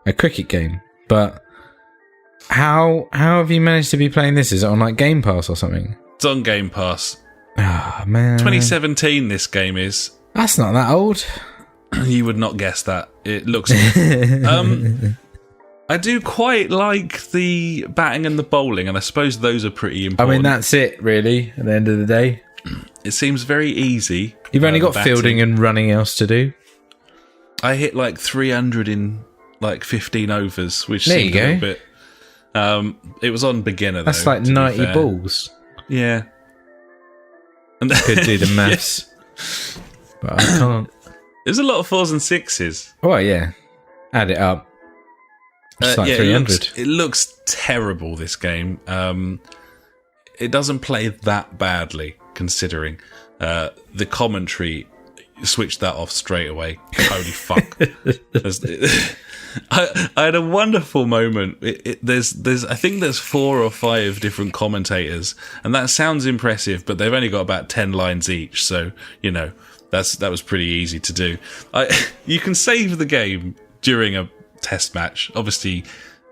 a cricket game. But how have you managed to be playing this? Is it on like Game Pass or something? It's on Game Pass. Ah, man. 2017 this game is. That's not that old. You would not guess that. It looks I do quite like the batting and the bowling, and I suppose those are pretty important. I mean, that's it, really, at the end of the day. It seems very easy. You've only got batting. Fielding and running else to do. I hit like 300 in like 15 overs, which there seemed you go. a little bit... it was on beginner, That's though, like 90 balls. Yeah. And could do the maths. But I can't. There's a lot of 4s and 6s. Oh, yeah. Add it up. It's like 300. It looks terrible, this game. It doesn't play that badly, considering. The commentary, switched that off straight away. Holy fuck. I had a wonderful moment. There's I think there's 4 or 5 different commentators, and that sounds impressive, but they've only got about 10 lines each, so, you know, that was pretty easy to do. You can save the game during a test match. Obviously,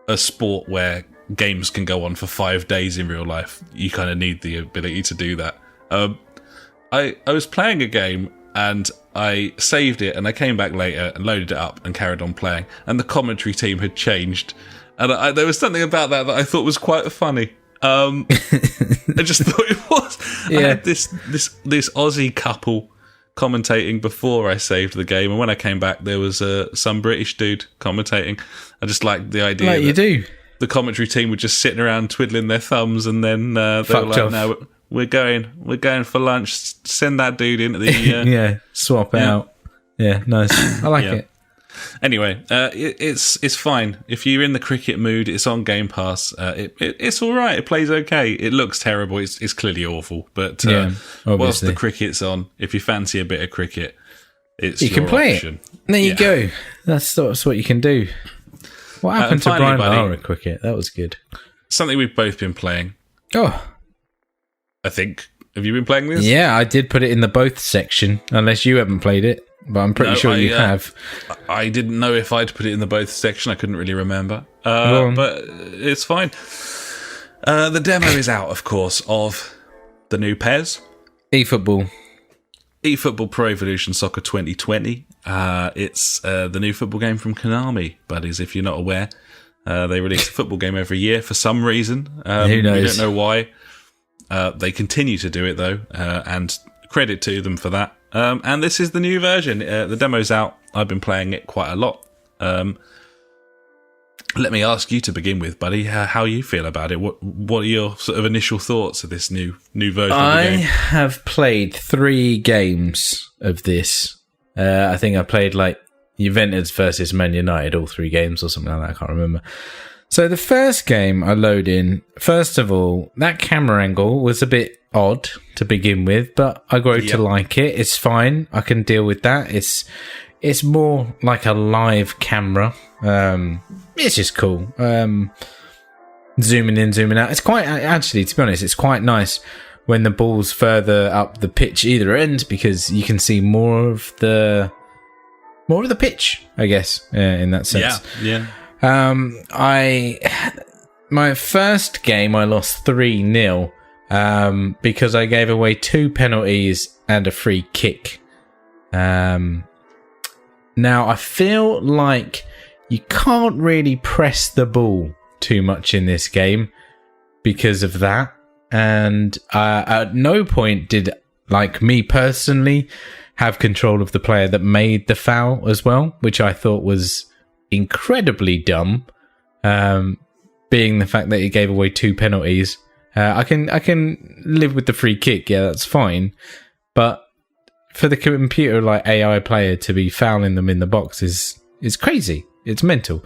a sport where games can go on for 5 days in real life. You kind of need the ability to do that. I was playing a game and I saved it and I came back later and loaded it up and carried on playing, and the commentary team had changed, and there was something about that I thought was quite funny. I just thought it was. Yeah. I had this Aussie couple commentating before I saved the game, and when I came back there was some British dude commentating. I just liked the idea like that you do. The commentary team were just sitting around twiddling their thumbs, and then they were like, off. "No, we're going for lunch. Send that dude into the yeah, swap out. Yeah, nice. I like it. Anyway, it's fine. If you're in the cricket mood, it's on Game Pass. It's all right. It plays okay. It looks terrible. It's clearly awful. But whilst the cricket's on, if you fancy a bit of cricket, you can play option. It. There you go. That's what you can do. What happened to Brian Lara cricket? That was good. Something we've both been playing. Oh, I think. Have you been playing this? Yeah, I did put it in the both section, unless you haven't played it. But I'm pretty sure you have. I didn't know if I'd put it in the both section. I couldn't really remember. But it's fine. The demo is out, of course, of the new PES. eFootball Pro Evolution Soccer 2020. It's the new football game from Konami, buddies, if you're not aware. They release a football game every year for some reason. Who knows? We don't know why. They continue to do it, though, and credit to them for that. And this is the new version. The demo's out. I've been playing it quite a lot. Let me ask you to begin with, buddy, how you feel about it. What are your sort of initial thoughts of this new version of the game? I have played 3 games of this. I think I played like Juventus versus Man United, all 3 games or something like that. I can't remember. So the first game I load in, first of all, that camera angle was a bit odd to begin with, but I grew to like it. It's fine. I can deal with that. It's more like a live camera. It's just cool. Zooming in, zooming out. It's quite, actually, to be honest, it's quite nice when the ball's further up the pitch either end, because you can see more of the pitch, I guess, in that sense. Yeah. My first game I lost 3-0 because I gave away 2 penalties and a free kick. Now I feel like you can't really press the ball too much in this game because of that, and at no point did, like, me personally have control of the player that made the foul as well, which I thought was incredibly dumb, being the fact that he gave away 2 penalties. I can live with the free kick, yeah, that's fine, but for the computer like AI player to be fouling them in the box is crazy. It's mental.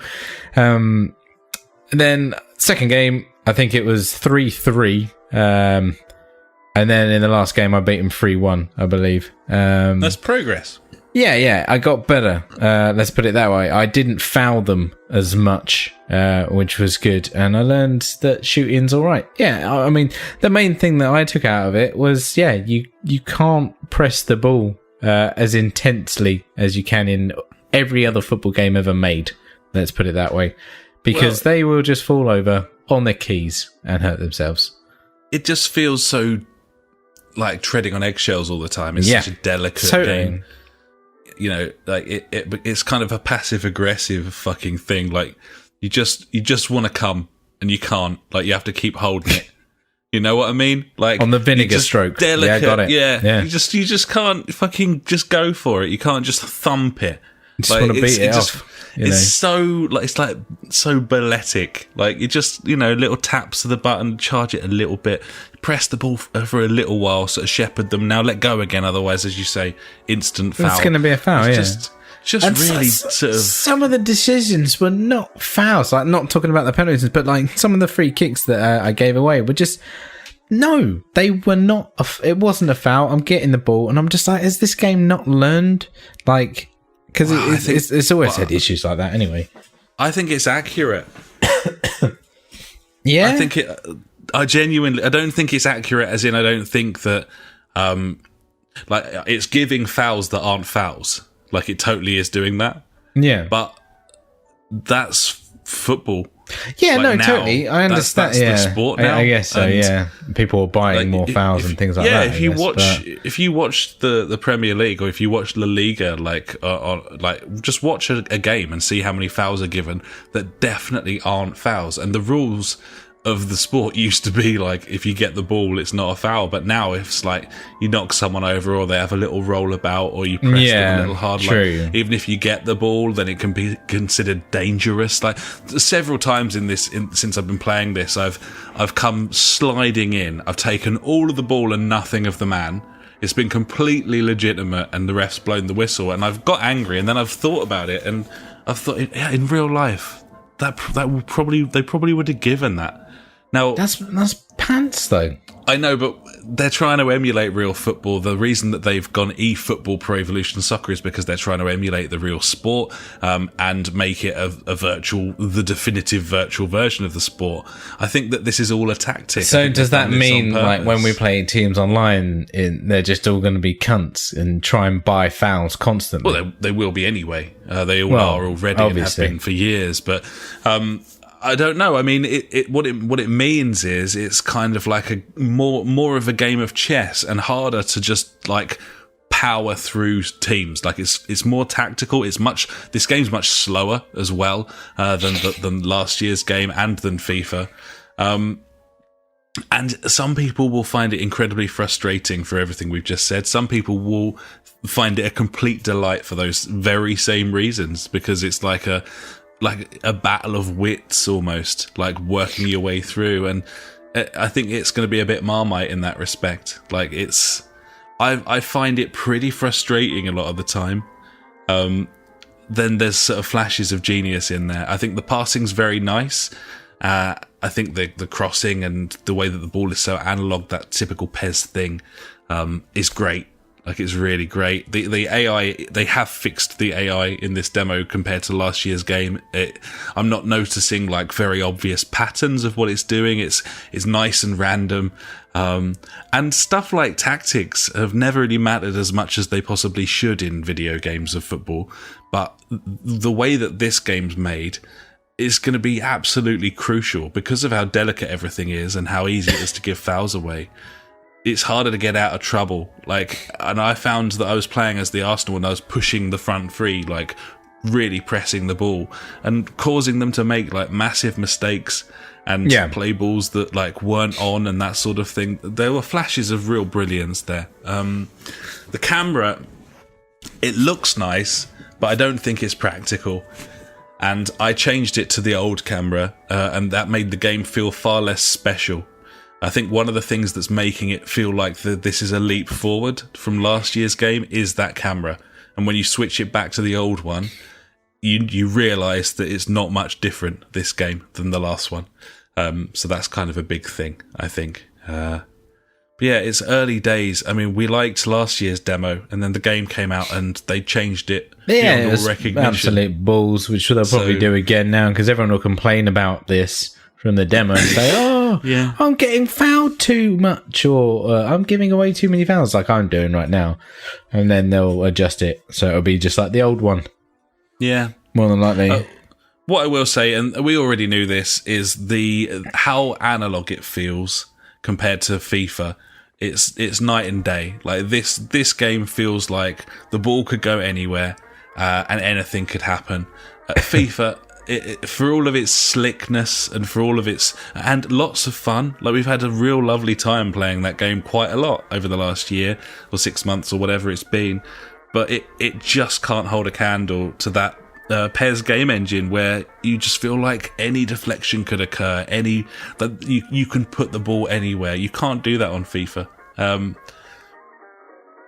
Then second game, I think it was 3-3, and then in the last game I beat him 3-1, I believe. That's progress. Yeah, I got better. Let's put it that way. I didn't foul them as much, which was good, and I learned that shooting's all right. Yeah, I mean, the main thing that I took out of it was, you can't press the ball as intensely as you can in every other football game ever made. Let's put it that way, because they will just fall over on their keys and hurt themselves. It just feels so like treading on eggshells all the time. It's such a delicate game. You know, like it's kind of a passive aggressive fucking thing. Like you just want to come and you can't. Like you have to keep holding it. You know what I mean? Like on the vinegar stroke. Delicate. Yeah, got it. Yeah. You just can't fucking just go for it. You can't just thump it. You just want to beat it off. It's so balletic. Like you just, little taps of the button, charge it a little bit, press the ball for a little while, sort of shepherd them. Now let go again. Otherwise, as you say, instant foul. It's going to be a foul. Just really sort of. Some of the decisions were not fouls. Like not talking about the penalties, but like some of the free kicks that I gave away were just. No, they were not. It wasn't a foul. I'm getting the ball, and I'm just like, has this game not learned? Like. Because it's always had issues like that anyway. I think it's accurate. Yeah? I think I don't think it's accurate as in I don't think that like it's giving fouls that aren't fouls. Like it totally is doing that. Yeah. But that's football. Yeah, Like no, now, totally. I understand. That's the sport now. I guess so. Yeah, people are buying more fouls and things like that. Yeah, if you watch the Premier League, or if you watch La Liga, just watch a game and see how many fouls are given that definitely aren't fouls. And the rules of the sport used to be like, if you get the ball, it's not a foul. But now, if it's like you knock someone over, or they have a little roll about, or you press them a little hard, true. Like, even if you get the ball, then it can be considered dangerous. Like several times since I've been playing this, I've come sliding in. I've taken all of the ball and nothing of the man. It's been completely legitimate, and the ref's blown the whistle, and I've got angry, and then I've thought about it, and I've thought, yeah, in real life, they probably would have given that. Now, that's pants, though. I know, but they're trying to emulate real football. The reason that they've gone eFootball Pro Evolution Soccer is because they're trying to emulate the real sport, and make it the definitive virtual version of the sport. I think that this is all a tactic. So does that mean, like, when we play teams online, they're just all going to be cunts and try and buy fouls constantly? Well, they will be anyway. They all are already, obviously, and have been for years. But I don't know. I mean, what it means is it's kind of like a more of a game of chess, and harder to just like power through teams. Like it's more tactical. This game's much slower as well than last year's game and than FIFA. And some people will find it incredibly frustrating for everything we've just said. Some people will find it a complete delight for those very same reasons, because it's like a battle of wits, almost, like working your way through. And I think it's going to be a bit Marmite in that respect. Like I find it pretty frustrating a lot of the time. Then there's sort of flashes of genius in there. I think the passing's very nice. I think the crossing and the way that the ball is so analog, that typical PES thing, is great. Like, it's really great. The AI, they have fixed the AI in this demo compared to last year's game. I'm not noticing like very obvious patterns of what it's doing. It's nice and random. And stuff like tactics have never really mattered as much as they possibly should in video games of football. But the way that this game's made is going to be absolutely crucial because of how delicate everything is and how easy it is to give fouls away. It's harder to get out of trouble. And I found that I was playing as the Arsenal and I was pushing the front three, like really pressing the ball and causing them to make like massive mistakes and play balls that like weren't on and that sort of thing. There were flashes of real brilliance there. The camera, it looks nice, but I don't think it's practical. And I changed it to the old camera, and that made the game feel far less special. I think one of the things that's making it feel like this is a leap forward from last year's game is that camera. And when you switch it back to the old one, you realise that it's not much different, this game, than the last one. So that's kind of a big thing, I think. But yeah, it's early days. I mean, we liked last year's demo, and then the game came out and they changed it. Yeah, it was absolute balls, which they'll probably do again now, because everyone will complain about this from the demo and say, oh, yeah, I'm getting fouled too much, or I'm giving away too many fouls, like I'm doing right now. And then they'll adjust it, so it'll be just like the old one. Yeah. More than likely. What I will say, and we already knew this, is how analog it feels compared to FIFA. It's night and day. Like this game feels like the ball could go anywhere, and anything could happen. FIFA, for all of its slickness and for all of its and lots of fun, like we've had a real lovely time playing that game quite a lot over the last year or 6 months or whatever it's been. But it just can't hold a candle to that PES game engine, where you just feel like any deflection could occur, that you can put the ball anywhere. You can't do that on FIFA.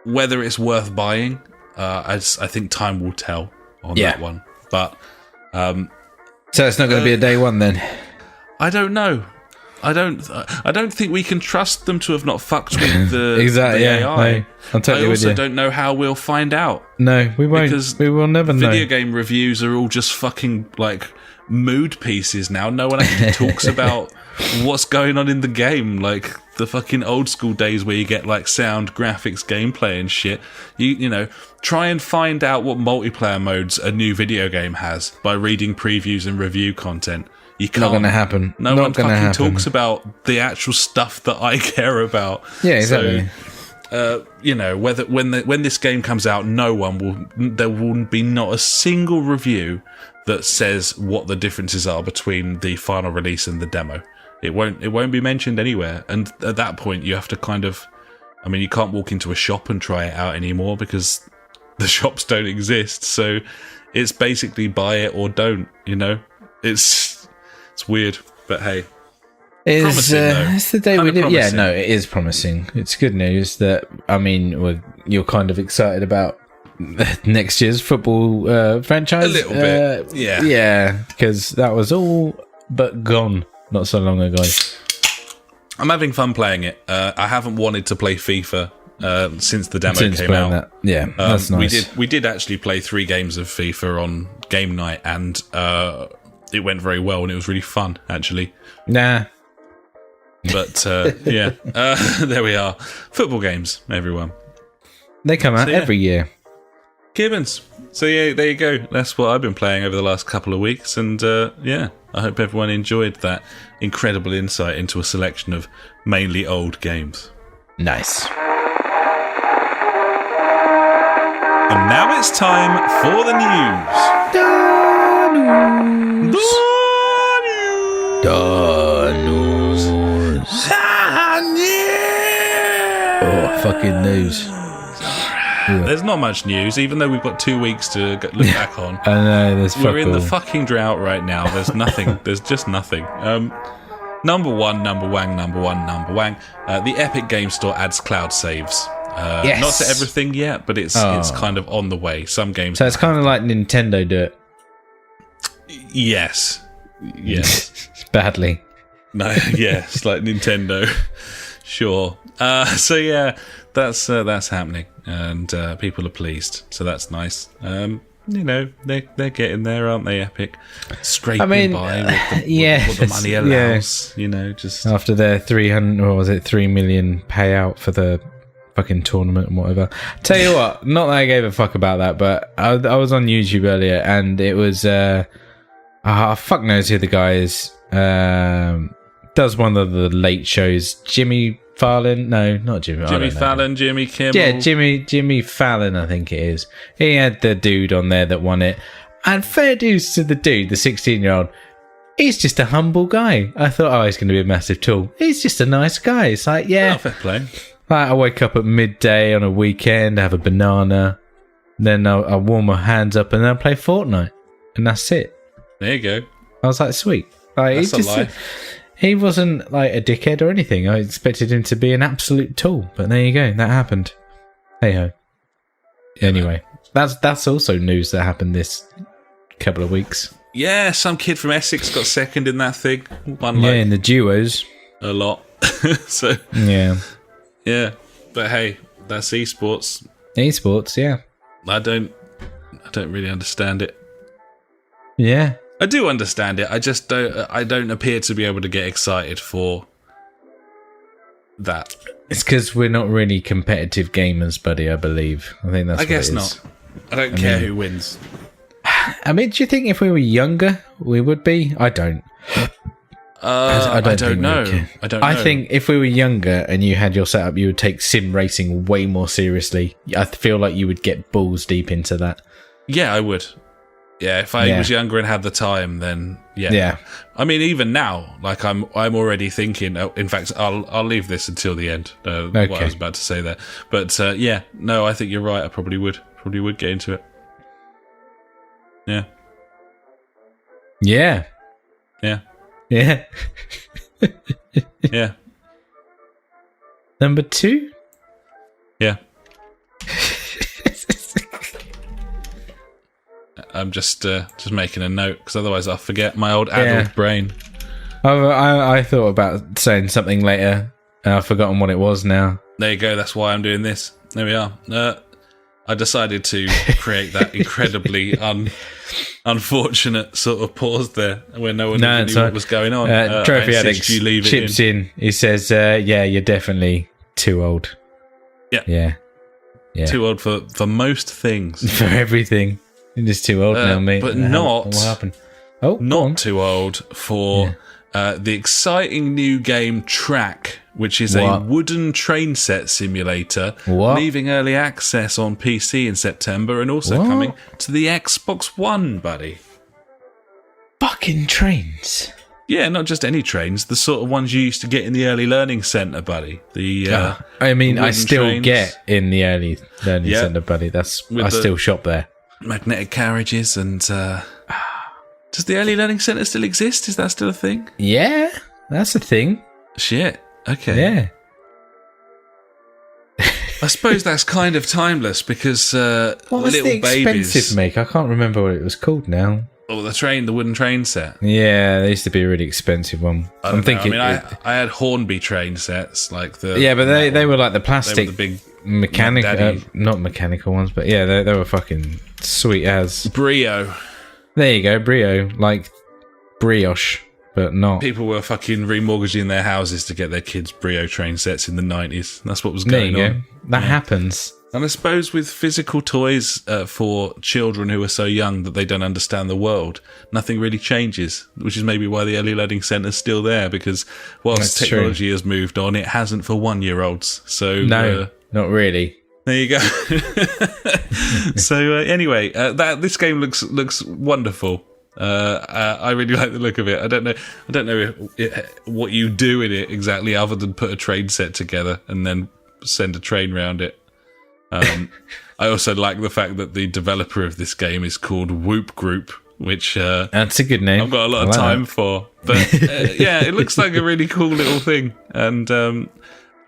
Whether it's worth buying, I think time will tell on that one. But so it's not going to be a day one then? I don't know. I don't think we can trust them to have not fucked with the exactly, the AI. No, I'm totally I also with you. don't know how we'll find out. No, we won't. Because we will never know. Video game reviews are all just fucking like mood pieces now. No one actually talks about what's going on in the game, like the fucking old school days where you get like sound, graphics, gameplay and shit. You know, try and find out what multiplayer modes a new video game has by reading previews and review content. You can't. Not going to happen. No one fucking talks about the actual stuff that I care about. Yeah, exactly. So, when this game comes out, there will be not a single review that says what the differences are between the final release and the demo. It won't be mentioned anywhere. And at that point, you have to you can't walk into a shop and try it out anymore because the shops don't exist. So it's basically buy it or don't. It's weird, but hey. It's the day we live. Yeah, no, it is promising. It's good news that, you're kind of excited about next year's football franchise. A little bit, yeah. Yeah, because that was all but gone not so long ago. I'm having fun playing it. I haven't wanted to play FIFA since the demo came out. That. Yeah, that's nice. We did actually play 3 games of FIFA on game night, and it went very well, and it was really fun, actually. Nah. But, there we are. Football games, everyone. They come out every year. Gibbons. So, yeah, there you go. That's what I've been playing over the last couple of weeks. And, I hope everyone enjoyed that incredible insight into a selection of mainly old games. Nice. And now it's time for the news. Oh, fucking news. There's not much news, even though we've got 2 weeks to look back on. I know, we're in the fucking drought right now. There's nothing. There's just nothing. Number one. The Epic Game Store adds cloud saves. Yes. Not to everything yet, but it's kind of on the way. Some games. So it's kind of like Nintendo do it. Yes. Badly. No, yes, like Nintendo. Sure. So yeah, that's happening, and people are pleased. So that's nice. They're getting there, aren't they? Epic, scraping by with the money allows. Just after their 3 million payout for the fucking tournament and whatever. Tell you what, not that I gave a fuck about that, but I was on YouTube earlier, and it was fuck knows who the guy is. Does one of the late shows, Jimmy Fallon? No, not Jimmy. Jimmy Fallon, Jimmy Kimmel. Yeah, Jimmy Fallon, I think it is. He had the dude on there that won it. And fair dues to the dude, the 16-year-old. He's just a humble guy. I thought, he's going to be a massive tool. He's just a nice guy. It's like, yeah. Fair play. Like, I wake up at midday on a weekend, have a banana, then I'll warm my hands up, and then I'll play Fortnite. And that's it. There you go. I was like, sweet. Like, that's a life. He wasn't like a dickhead or anything. I expected him to be an absolute tool, but there you go. That happened. Hey ho. Anyway, that's also news that happened this couple of weeks. Yeah, some kid from Essex got second in that thing. In the duos. A lot. So yeah. But hey, that's esports. Esports, yeah. I don't really understand it. Yeah. I do understand it. I just don't appear to be able to get excited for that. It's because we're not really competitive gamers, buddy, I believe. I think that's I what guess it is. not. I don't care who wins. Do you think if we were younger, we would be? I don't. I don't know. I think if we were younger and you had your setup, you would take sim racing way more seriously. I feel like you would get balls deep into that. Yeah, I would. Yeah, if I was younger and had the time, then yeah. I mean, even now, like I'm already thinking. In fact, I'll leave this until the end. What I was about to say there, but I think you're right. I probably would get into it. Yeah. Yeah. Yeah. Yeah. Yeah. Number 2. Yeah. I'm just making a note because otherwise I'll forget my old adult brain. I thought about saying something later and I've forgotten what it was now. There you go. That's why I'm doing this. There we are. I decided to create that incredibly unfortunate sort of pause there where no one knew what was going on. Trophy Addicts chips in. He says, you're definitely too old. Yeah. Too old for most things. For everything. You're just too old now, mate. But not... What happened? not too old for the exciting new game Track, which is a wooden train set simulator, leaving early access on PC in September and also coming to the Xbox One, buddy. Fucking trains. Yeah, not just any trains, the sort of ones you used to get in the early learning centre, buddy. I still get in the early learning centre, buddy. I still shop there. Magnetic carriages and... does the early learning centre still exist? Is that still a thing? Yeah, that's a thing. Shit, okay. Yeah. I suppose that's kind of timeless because what was little the expensive make? I can't remember what it was called now. Oh, the wooden train set. Yeah, they used to be a really expensive one. I'm thinking. I had Hornby train sets, like the. Yeah, but they were like the plastic, they were the big mechanical, not mechanical ones, but yeah, they were fucking sweet as. Brio. There you go, Brio, like brioche, but not. People were fucking remortgaging their houses to get their kids Brio train sets in the 90s. That's what was going on. That happens. And I suppose with physical toys for children who are so young that they don't understand the world, nothing really changes, which is maybe why the early learning centre's still there, because whilst technology has moved on, it hasn't for 1-year-olds. So no, not really. There you go. So anyway, this game looks wonderful. I really like the look of it. I don't know what you do in it exactly, other than put a train set together and then send a train round it. I also like the fact that the developer of this game is called Whoop Group, which that's a good name. I've got a lot of time for. But yeah, it looks like a really cool little thing, and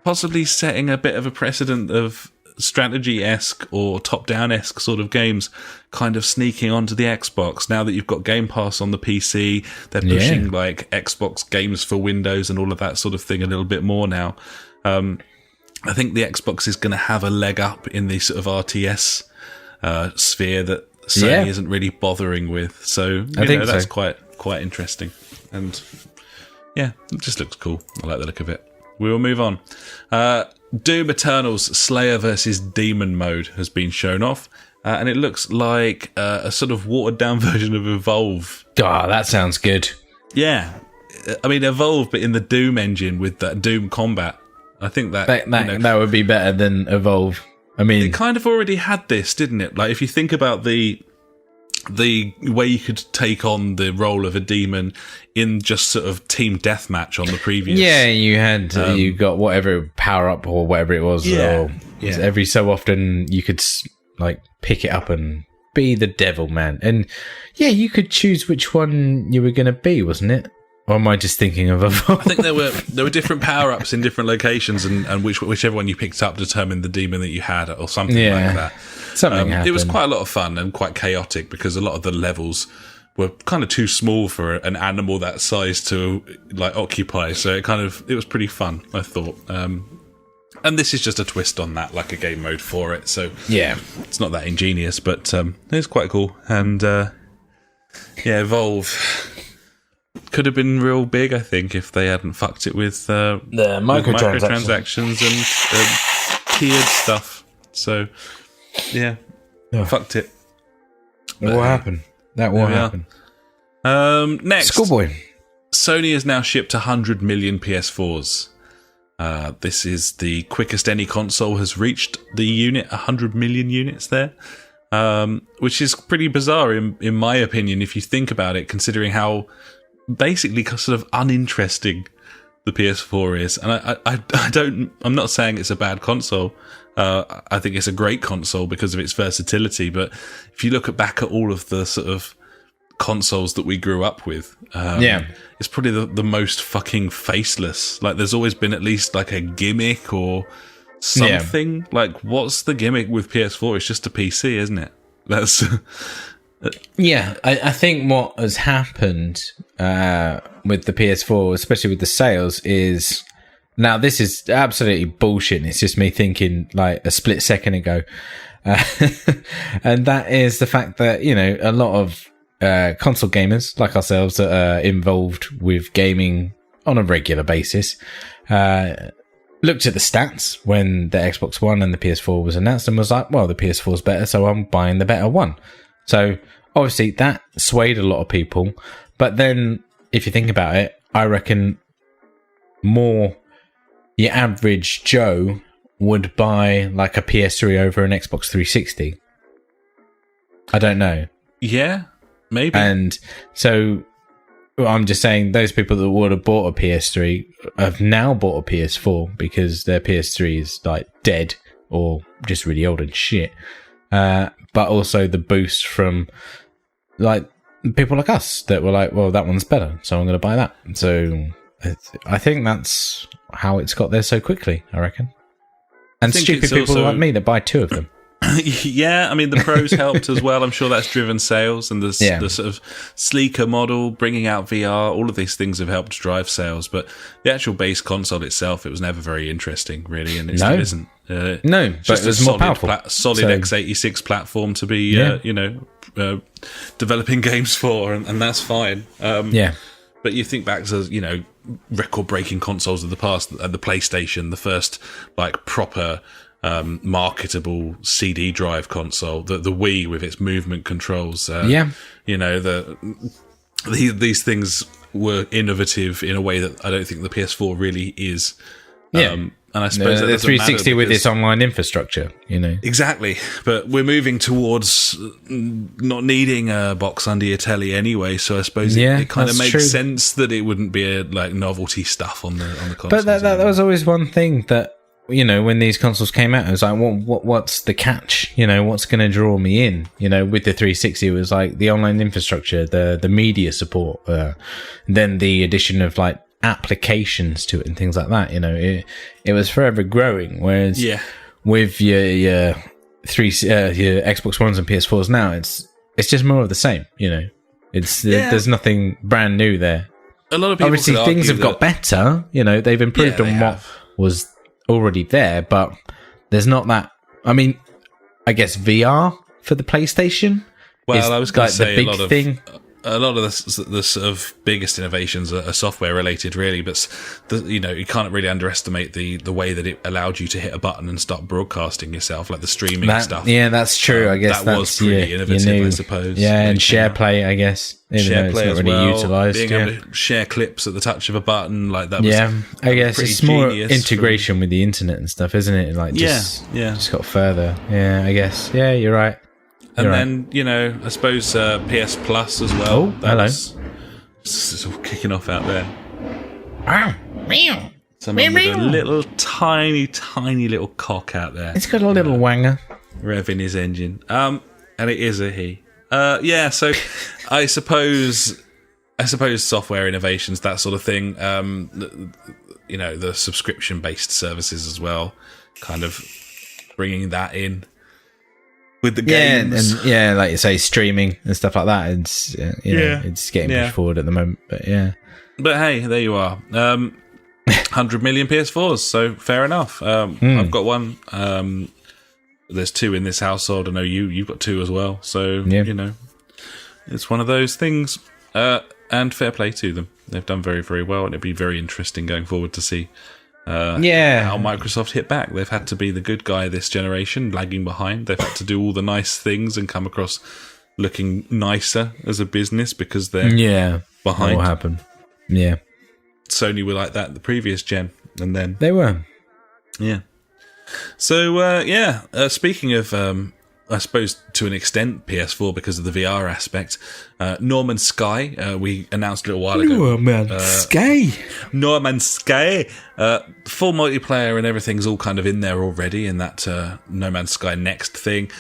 possibly setting a bit of a precedent of strategy-esque or top-down-esque sort of games kind of sneaking onto the Xbox. Now that you've got Game Pass on the PC, they're pushing like Xbox games for Windows and all of that sort of thing a little bit more now. I think the Xbox is going to have a leg up in the sort of RTS sphere that Sony isn't really bothering with. So I think that's quite interesting. And yeah, it just looks cool. I like the look of it. We will move on. Doom Eternal's Slayer vs. Demon mode has been shown off. And it looks like a sort of watered-down version of Evolve. Oh, that sounds good. Yeah. I mean, Evolve, but in the Doom engine with that Doom combat. I think that would be better than Evolve. I mean, it kind of already had this, didn't it? Like, if you think about the way you could take on the role of a demon in just sort of team deathmatch on the previous. Yeah, you had you got whatever power up or whatever it was. Yeah. Every so often you could like pick it up and be the devil man, and yeah, you could choose which one you were going to be, wasn't it? Or am I just thinking of Evolve? I think there were different power-ups in different locations, and whichever one you picked up determined the demon that you had, or something like that. Something happened. It was quite a lot of fun and quite chaotic because a lot of the levels were kind of too small for an animal that size to like occupy. So it was pretty fun, I thought. And this is just a twist on that, like a game mode for it. So yeah, it's not that ingenious, but it's quite cool. And Evolve could have been real big, I think, if they hadn't fucked it with the microtransactions and tiered stuff. So, yeah, fucked it. What happened? That will happen. Next, Schoolboy. Sony has now shipped 100 million PS4s. This is the quickest any console has reached the unit, 100 million units there. Which is pretty bizarre, in my opinion, if you think about it, considering how basically sort of uninteresting the PS4 is. And I'm not saying it's a bad console. I think it's a great console because of its versatility. But if you look back at all of the sort of consoles that we grew up with, it's probably the most fucking faceless. Like, there's always been at least like a gimmick or something. Like, what's the gimmick with PS4? It's just a PC, isn't it? That's I think what has happened with the PS4, especially with the sales, is now this is absolutely bullshit. It's just me thinking like a split second ago, and that is the fact that, you know, a lot of console gamers like ourselves that are involved with gaming on a regular basis looked at the stats when the Xbox One and the PS4 was announced and was like, well, the PS4 is better, so I'm buying the better one. So obviously that swayed a lot of people, But then, if you think about it, I reckon more your average Joe would buy like a PS3 over an Xbox 360. I don't know. Yeah, maybe. And so I'm just saying those people that would have bought a PS3 have now bought a PS4 because their PS3 is like dead or just really old and shit. But also the boost from like people like us that were like, well, that one's better, so I'm going to buy that. So I think that's how it's got there so quickly, I reckon. And stupid people like me that buy two of them. Yeah, I mean, the pros helped as well. I'm sure that's driven sales, and the sort of sleeker model, bringing out VR, all of these things have helped drive sales. But the actual base console itself, it was never very interesting, really, and it still isn't. No, but it was more powerful. Solid x86 platform to be, developing games for, and that's fine. But you think back to, record-breaking consoles of the past, the PlayStation, the first, like, proper marketable CD drive console, the Wii with its movement controls. These things were innovative in a way that I don't think the PS4 really is. And I suppose the 360 with its online infrastructure, Exactly. But we're moving towards not needing a box under your telly anyway, so I suppose it kind of makes sense that it wouldn't be like novelty stuff on the console. But that was always one thing that, when these consoles came out, it was like, what's the catch? What's going to draw me in? With the 360, it was like the online infrastructure, the media support, then the addition of like applications to it and things like that. It was forever growing. Whereas with your Xbox Ones and PS4s now, it's just more of the same. There's nothing brand new there. A lot of people obviously things have got better. They've improved on what was already there, but there's not that. I mean, I guess VR for the PlayStation. Well, I was going to say the big thing. A lot of the sort of biggest innovations are software related, really. But you can't really underestimate the way that it allowed you to hit a button and start broadcasting yourself, like the streaming stuff. Yeah, that's true. I guess that was pretty innovative, I suppose. Yeah, and SharePlay, I guess. SharePlay as really well. Utilised, being able to share clips at the touch of a button, like that. I guess it's more integration with the internet and stuff, isn't it? Like just got further. Yeah, I guess. Yeah, you're right. And then, I suppose PS Plus as well. Oh, hello. It's all kicking off out there. Meow. Someone with a little tiny little cock out there. It's got a little wanger. Revving his engine. And it is a he. So I suppose software innovations, that sort of thing, the subscription-based services as well, kind of bringing that in. With the games. And like you say, streaming and stuff like that. It's it's getting pushed forward at the moment. But hey, there you are. 100 million PS4s, so fair enough. I've got one. There's two in this household. I know you've got two as well. So it's one of those things. And fair play to them. They've done very, very well, and it'd be very interesting going forward to see. How Microsoft hit back. They've had to be the good guy this generation, lagging behind. They've had to do all the nice things and come across looking nicer as a business because they're behind. What happened? Yeah. Sony were like that the previous gen, and then they were. Yeah. So, speaking of, I suppose to an extent, PS4 because of the VR aspect, No Man's Sky, we announced a little while ago. No Man's Sky. Full multiplayer and everything's all kind of in there already in that No Man's Sky Next thing.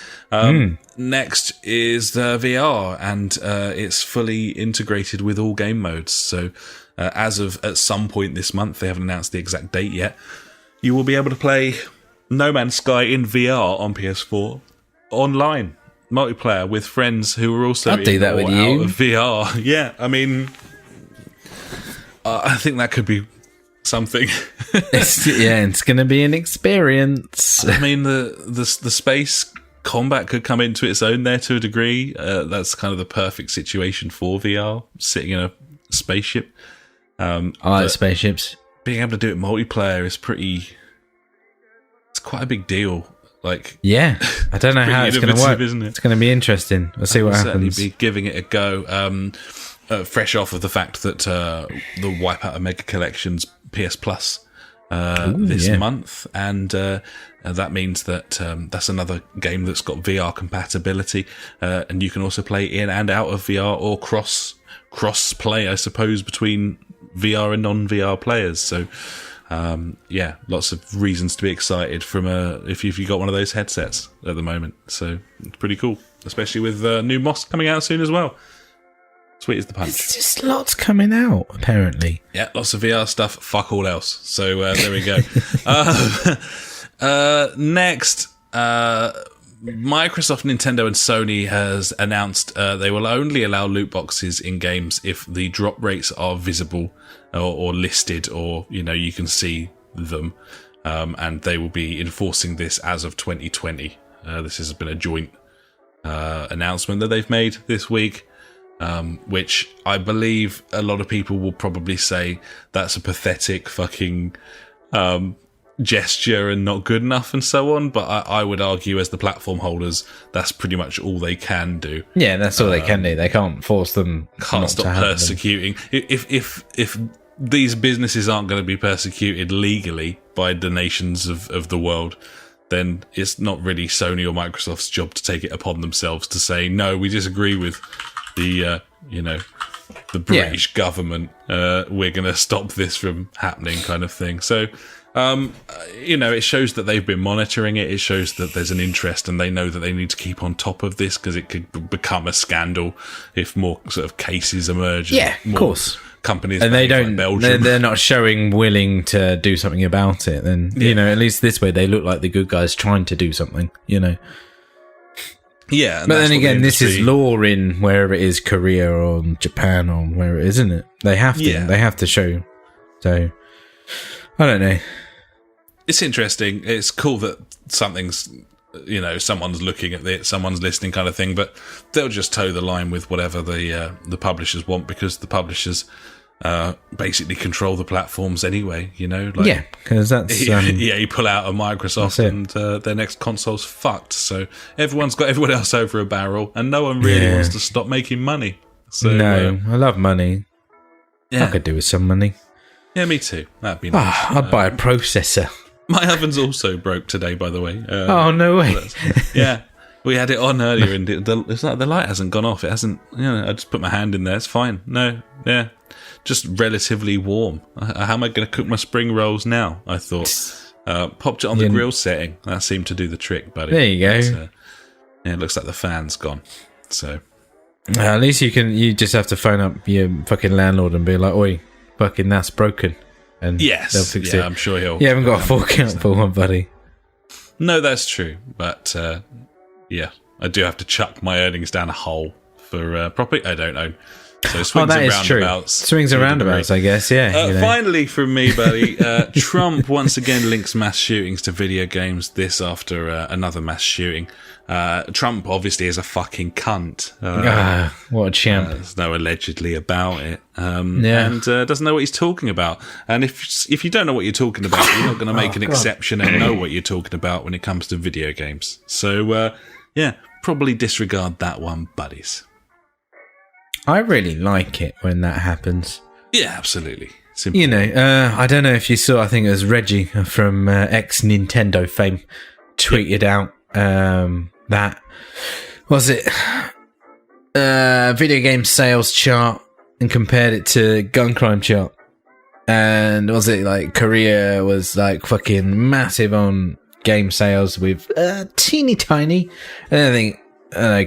Next is the VR, and it's fully integrated with all game modes. So as of at some point this month, they haven't announced the exact date yet, you will be able to play No Man's Sky in VR on PS4 online multiplayer with friends who are also I'll do that with you. Out of VR. Yeah, I mean, I think that could be something. It's going to be an experience. I mean, the space combat could come into its own there to a degree. That's kind of the perfect situation for VR, sitting in a spaceship. I like spaceships. Being able to do it multiplayer is it's quite a big deal. Like, yeah, I don't know how it's going to work. Isn't it? It's going to be interesting. We'll see what happens. Certainly be giving it a go. fresh off of the fact that the Wipeout Omega Collection's PS Plus this month, and that means that that's another game that's got VR compatibility, and you can also play in and out of VR or cross play, I suppose, between VR and non-VR players. So lots of reasons to be excited from if you got one of those headsets at the moment. So it's pretty cool, especially with new Moss coming out soon as well. Sweet as the punch. It's just lots coming out, apparently. Yeah, lots of VR stuff. Fuck all else. So there we go. Next, Microsoft, Nintendo, and Sony has announced they will only allow loot boxes in games if the drop rates are visible or listed, or you can see them, and they will be enforcing this as of 2020. This has been a joint announcement that they've made this week. Which I believe a lot of people will probably say that's a pathetic fucking gesture and not good enough and so on, but I would argue, as the platform holders, that's pretty much all they can do. Yeah, that's all they can do. They can't force them. Can't stop persecuting. If these businesses aren't going to be persecuted legally by the nations of the world, then it's not really Sony or Microsoft's job to take it upon themselves to say, no, we disagree with the British government, we're going to stop this from happening, kind of thing. So, it shows that they've been monitoring it. It shows that there's an interest, and they know that they need to keep on top of this, because it could become a scandal if more sort of cases emerge. Yeah, of course. Companies, and they don't. Like Belgium. They're not showing willing to do something about it. Then at least this way they look like the good guys trying to do something. Yeah, but then again, this is law in wherever it is, Korea or Japan or where it is, isn't it? They have to. Yeah. They have to show. So, I don't know. It's interesting. It's cool that something's, someone's looking at it, someone's listening, kind of thing. But they'll just toe the line with whatever the publishers want, because the publishers basically control the platforms anyway. Yeah, because that's you pull out a Microsoft and their next console's fucked. So everyone's got everyone else over a barrel, and no one really wants to stop making money. So no, I love money. Yeah. I could do with some money. Yeah, me too. That'd be nice. I'd buy a processor. My oven's also broke today, by the way. Oh, no way. Yeah. We had it on earlier, and it's like the light hasn't gone off. It hasn't, I just put my hand in there. It's fine. No, yeah. Just relatively warm. How am I going to cook my spring rolls now? I thought. Popped it on the grill setting. That seemed to do the trick, buddy. There you go. It looks like the fan's gone. So at least you just have to phone up your fucking landlord and be like, oi, fucking that's broken. And they'll fix it. I'm sure he'll. You haven't got a fork out for one, buddy. No, that's true. But I do have to chuck my earnings down a hole for property I don't own. So swings and roundabouts. Swings and roundabouts, I guess, yeah. Finally from me, buddy, Trump once again links mass shootings to video games, this after another mass shooting. Trump obviously is a fucking cunt. What a champ. There's no allegedly about it. And doesn't know what he's talking about. And if you don't know what you're talking about, you're not going to make an exception and know what you're talking about when it comes to video games. So, probably disregard that one, buddies. I really like it when that happens. Yeah, absolutely. Simple. I don't know if you saw, I think it was Reggie from ex-Nintendo fame tweeted out that, was it video game sales chart, and compared it to gun crime chart. And was it like Korea was like fucking massive on game sales with teeny tiny. And I think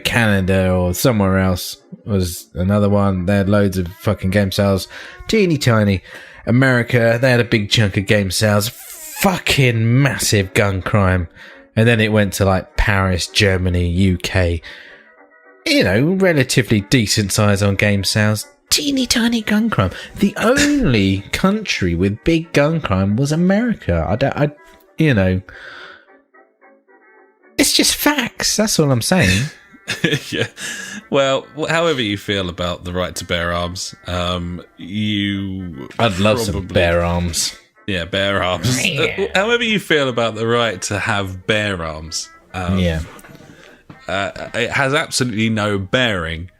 Canada or somewhere else was another one. They had loads of fucking game sales, teeny tiny. America, they had a big chunk of game sales, fucking massive gun crime. And then it went to like Paris, Germany, UK, relatively decent size on game sales, teeny tiny gun crime. The only country with big gun crime was America. It's just facts. That's all I'm saying. Yeah. Well, however you feel about the right to bear arms, I'd love some bear arms. Yeah, bear arms. However you feel about the right to have bear arms, it has absolutely no bearing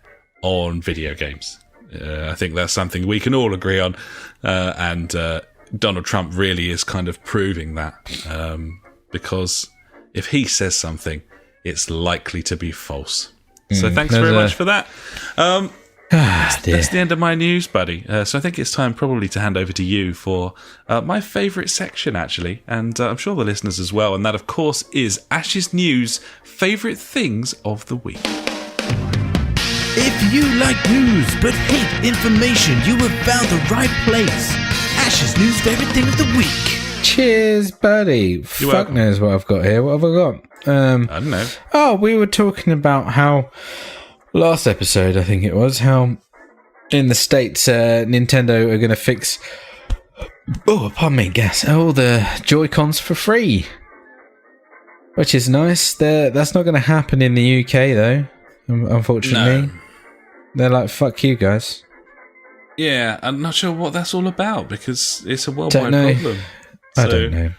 on video games. I think that's something we can all agree on. And Donald Trump really is kind of proving that. Because if he says something, it's likely to be false. So thanks very much for that. That's the end of my news, buddy. So I think it's time probably to hand over to you for my favourite section, actually. And I'm sure the listeners as well. And that, of course, is Ash's News Favourite Things of the Week. If you like news but hate information, you have found the right place. Ash's News Favourite Thing of the Week. Cheers, buddy. Fuck knows what I've got here. What have I got? I don't know. Oh, we were talking about how last episode, I think it was, how in the States, Nintendo are going to fix, all the Joy-Cons for free, which is nice. That's not going to happen in the UK, though, unfortunately. No. They're like, fuck you guys. Yeah, I'm not sure what that's all about, because it's a worldwide problem. I don't know.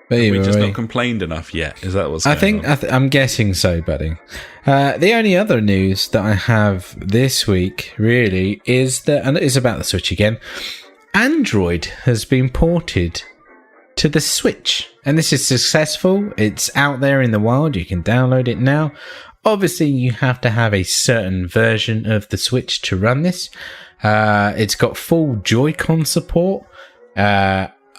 But we just not complained enough yet. Is that what's going on? I'm guessing so, buddy. The only other news that I have this week, really, is that, and it is about the Switch again, Android has been ported to the Switch. And this is successful. It's out there in the wild. You can download it now. Obviously, you have to have a certain version of the Switch to run this. It's got full Joy-Con support.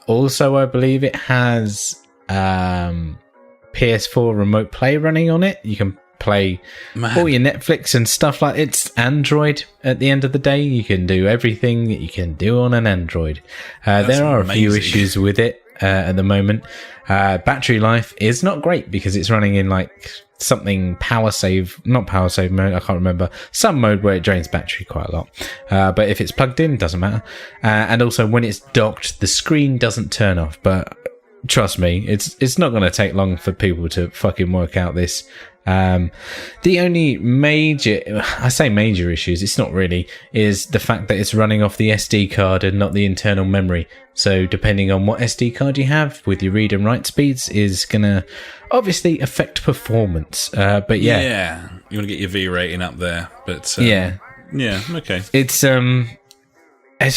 Also, I believe it has PS4 Remote Play running on it. You can play all your Netflix and stuff like that. It's Android at the end of the day. You can do everything that you can do on an Android. There are a few issues with it at the moment. Battery life is not great because it's running in like something not power save mode, I can't remember, some mode where it drains battery quite a lot, but if it's plugged in, it doesn't matter. And also when it's docked, the screen doesn't turn off, but trust me, it's not going to take long for people to fucking work out this. The only major issues, it's not really, is the fact that it's running off the SD card and not the internal memory. So depending on what SD card you have with your read and write speeds is going to obviously affect performance. But yeah, you want to get your V rating up there, but yeah, okay. It's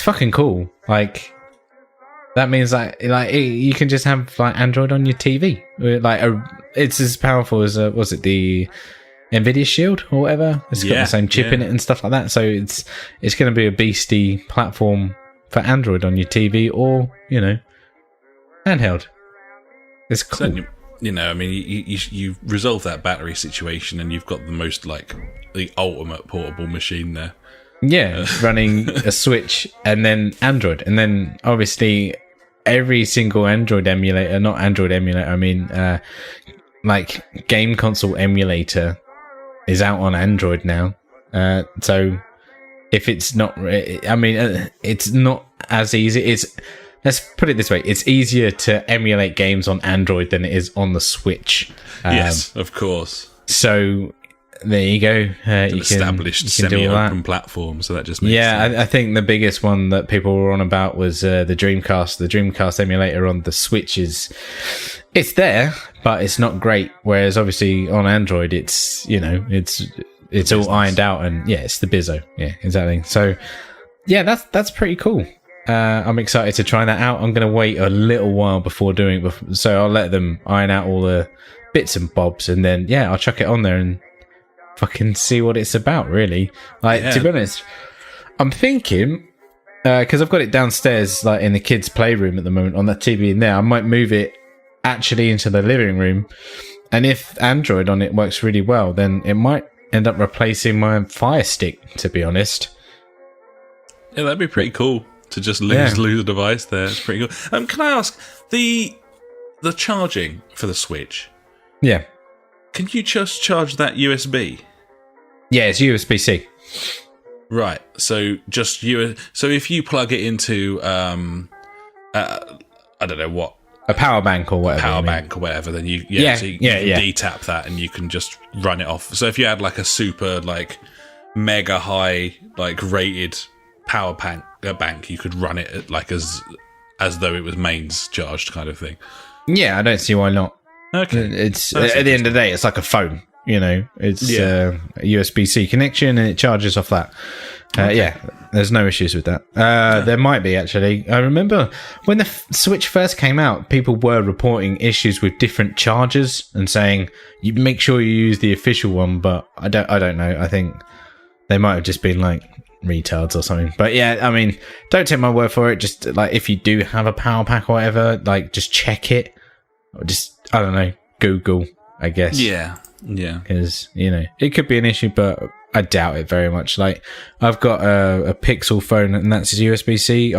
fucking cool. Like, that means like you can just have like Android on your TV. Like it's as powerful as was it the Nvidia Shield or whatever? It's got the same chip in it and stuff like that. So it's going to be a beastie platform for Android on your TV or handheld. It's cool. So, I mean, you resolve that battery situation and you've got the most like the ultimate portable machine there. Yeah, running a Switch and then Android, and then obviously every single Android emulator, not Android emulator, I mean, like game console emulator is out on Android now. So if it's not, I mean, it's not as easy. Let's put it this way: it's easier to emulate games on Android than it is on the Switch. Yes, of course. So there you go. You established semi-open platform, so that just makes sense. I think the biggest one that people were on about was the Dreamcast. The Dreamcast emulator on the Switch it's there, but it's not great. Whereas obviously on Android, it's all ironed out, and it's the Bizzo. Yeah, exactly. So yeah, that's pretty cool. I'm excited to try that out. I'm going to wait a little while before doing it, so I'll let them iron out all the bits and bobs, and then I'll chuck it on there and fucking see what it's about, really. To be honest, I'm thinking, because I've got it downstairs, like in the kids' playroom at the moment on that TV in there, I might move it actually into the living room, and if Android on it works really well, then it might end up replacing my Fire Stick, to be honest. Yeah, that'd be pretty cool to just lose a device there. It's pretty cool. Can I ask, the charging for the Switch? Yeah. Can you just charge that USB? Yeah, it's USB-C. Right. So just so if you plug it into I don't know what, a power bank or whatever. Then you detap that and you can just run it off. So if you had like a super like mega high like rated power bank, you could run it like as though it was mains charged kind of thing. Yeah, I don't see why not. Okay, it's at the end of the day, it's like a phone. It's a USB-C connection and it charges off that. There's no issues with that. There might be, actually. I remember when the Switch first came out, people were reporting issues with different chargers and saying, you make sure you use the official one, but I don't know. I think they might have just been like retards or something. But yeah, I mean, don't take my word for it. Just like if you do have a power pack or whatever, like just check it. Or just, I don't know, Google, I guess. Yeah. Because, it could be an issue, but I doubt it very much. Like, I've got a Pixel phone and that's USB-C.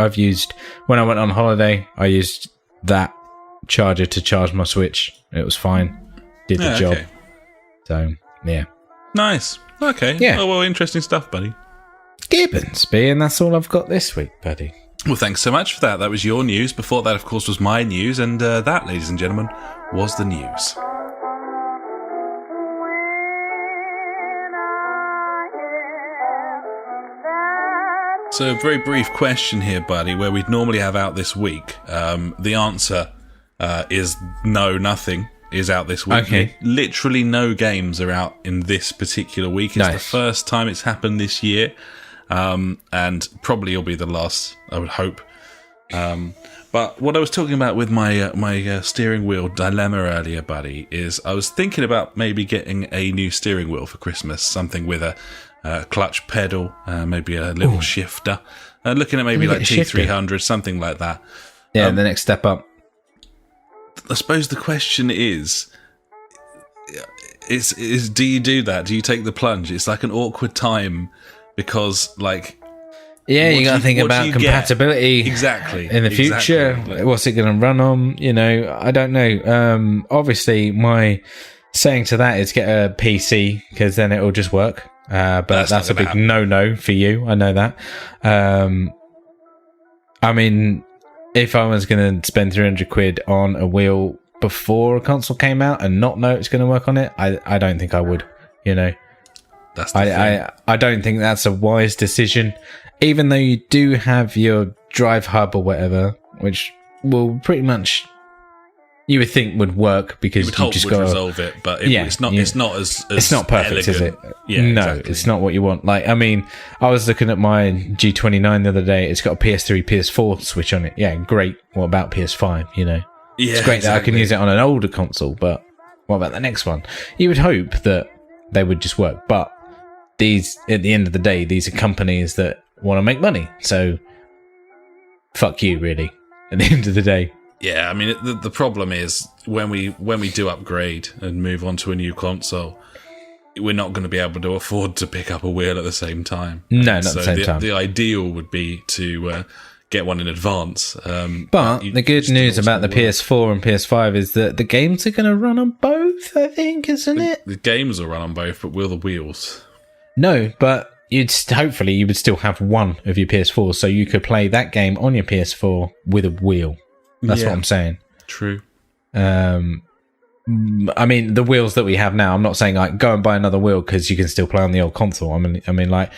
When I went on holiday, I used that charger to charge my Switch. It was fine. Did the job. Okay. So, yeah. Nice. Okay. Yeah. Oh, well, interesting stuff, buddy. Gibbons, and that's all I've got this week, buddy. Well, thanks so much for that. That was your news. Before that, of course, was my news. And that, ladies and gentlemen, was the news. So, a very brief question here, buddy, where we'd normally have out this week. The answer is no, nothing is out this week. Okay. Literally no games are out in this particular week. It's the first time it's happened this year. And probably will be the last, I would hope. But what I was talking about with my steering wheel dilemma earlier, buddy, is I was thinking about maybe getting a new steering wheel for Christmas, something with a clutch pedal, maybe a little shifter, looking at maybe like T300, something like that. Yeah, the next step up. I suppose the question is do you do that? Do you take the plunge? It's like an awkward time because, like, you got to think about compatibility exactly in the future. Exactly. What's it going to run on? I don't know. Obviously, my saying to that is get a PC because then it will just work. But that's a big no for you. I know that. I mean, if I was going to spend 300 quid on a wheel before a console came out and not know it's going to work on it, I don't think I would. That's the thing. I don't think that's a wise decision, even though you do have your drive hub or whatever, which will pretty much you would think would work because you just got to resolve it, but it's not. It's not as it's not perfect, elegant. is it? Yeah, no, exactly. It's not what you want. Like, I mean, I was looking at my G29 the other day. It's got a PS3, PS4 switch on it. Yeah, great. What about PS5? It's great that I can use it on an older console, but what about the next one? You would hope that they would just work, but these, at the end of the day, these are companies that want to make money. So, fuck you, really. At the end of the day. Yeah, I mean, the problem is when we do upgrade and move on to a new console, we're not going to be able to afford to pick up a wheel at the same time. No, not at the same time. The ideal would be to get one in advance. But the good news about the PS4 and PS5 is that the games are going to run on both, I think, isn't it? The games will run on both, but will the wheels? No, but hopefully you would still have one of your PS4, so you could play that game on your PS4 with a wheel. That's what I'm saying. True. I mean, the wheels that we have now, I'm not saying like go and buy another wheel because you can still play on the old console. I mean, like,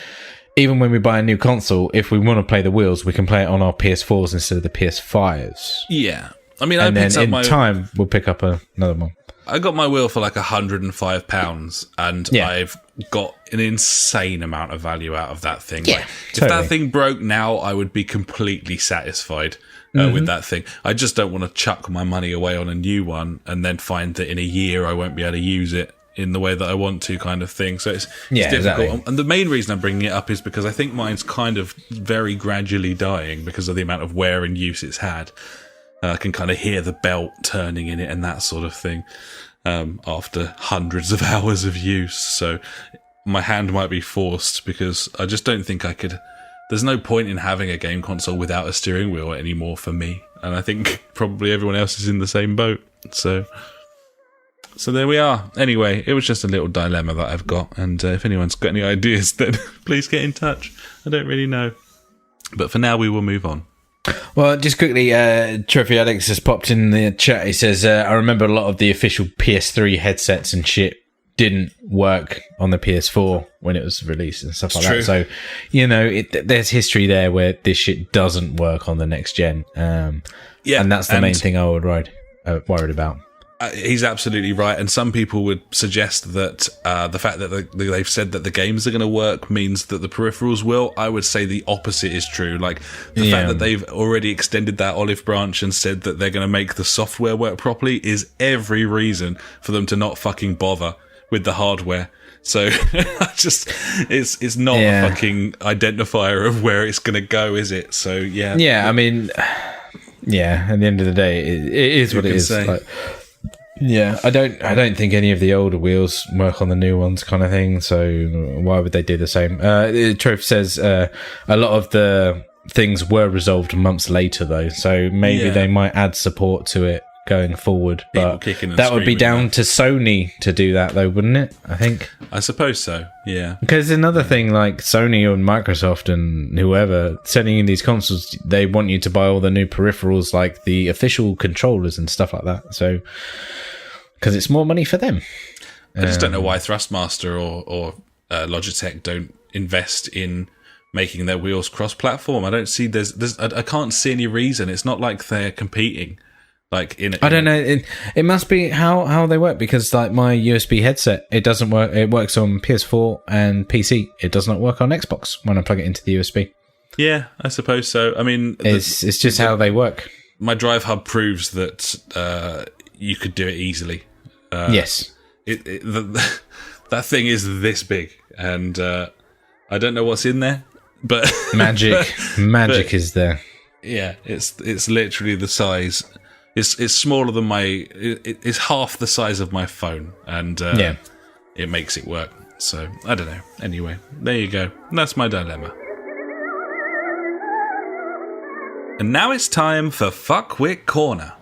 even when we buy a new console, if we want to play the wheels, we can play it on our PS4s instead of the PS5s. Yeah. I mean, and then in time, we'll pick up another one. I got my wheel for like £105, and I've got an insane amount of value out of that thing. Yeah, like, if that thing broke now, I would be completely satisfied with that thing. I just don't want to chuck my money away on a new one and then find that in a year I won't be able to use it in the way that I want to, kind of thing. So it's difficult. Exactly. And the main reason I'm bringing it up is because I think mine's kind of very gradually dying because of the amount of wear and use it's had. I can kind of hear the belt turning in it and that sort of thing after hundreds of hours of use. So my hand might be forced because I just don't think I could. There's no point in having a game console without a steering wheel anymore for me. And I think probably everyone else is in the same boat. So there we are. Anyway, it was just a little dilemma that I've got. And if anyone's got any ideas, then please get in touch. I don't really know. But for now, we will move on. Well, just quickly, Trophy Alex has popped in the chat. He says, I remember a lot of the official PS3 headsets and shit didn't work on the PS4 when it was released and stuff like that. So, there's history there where this shit doesn't work on the next gen. And that's the main thing I would worried about. He's absolutely right, and some people would suggest that the fact that they've said that the games are going to work means that the peripherals will. I would say the opposite is true. Like, the fact that they've already extended that olive branch and said that they're going to make the software work properly is every reason for them to not fucking bother with the hardware. So it's not a fucking identifier of where it's going to go, is it? So yeah. I mean, at the end of the day, it is what it is. Like, I don't think any of the older wheels work on the new ones, kind of thing. So why would they do the same? Troth says a lot of the things were resolved months later, though. So maybe they might add support to it going forward. But that would be down to Sony to do that, though, wouldn't it? I think. I suppose so. Yeah. Because another thing, like Sony and Microsoft and whoever sending in these consoles, they want you to buy all the new peripherals, like the official controllers and stuff like that. So. Because it's more money for them. I just don't know why Thrustmaster or Logitech don't invest in making their wheels cross-platform. I don't see I can't see any reason. It's not like they're competing. Like I don't know. It must be how they work, because like my USB headset, it doesn't work. It works on PS4 and PC. It does not work on Xbox when I plug it into the USB. Yeah, I suppose so. I mean, it's just how they work. My Drive Hub proves that you could do it easily. Yes, that thing is this big, and I don't know what's in there, but magic is there. Yeah, it's literally the size. It's smaller than it's half the size of my phone, and it makes it work. So I don't know. Anyway, there you go. That's my dilemma. And now it's time for Fuckwit Corner.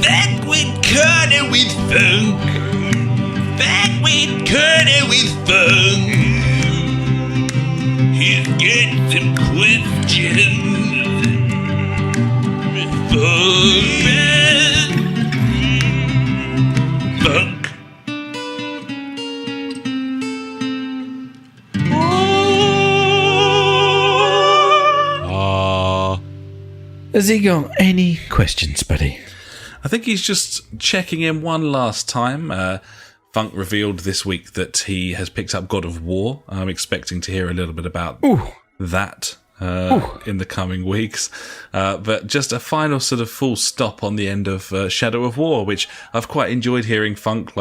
Fuckwit Corner with Funk. Fuckwit Corner with Funk. He's got some questions. Funk. Has he got any questions, buddy? I think he's just checking in one last time. Funk revealed this week that he has picked up God of War. I'm expecting to hear a little bit about that in the coming weeks. But just a final sort of full stop on the end of Shadow of War, which I've quite enjoyed hearing Funk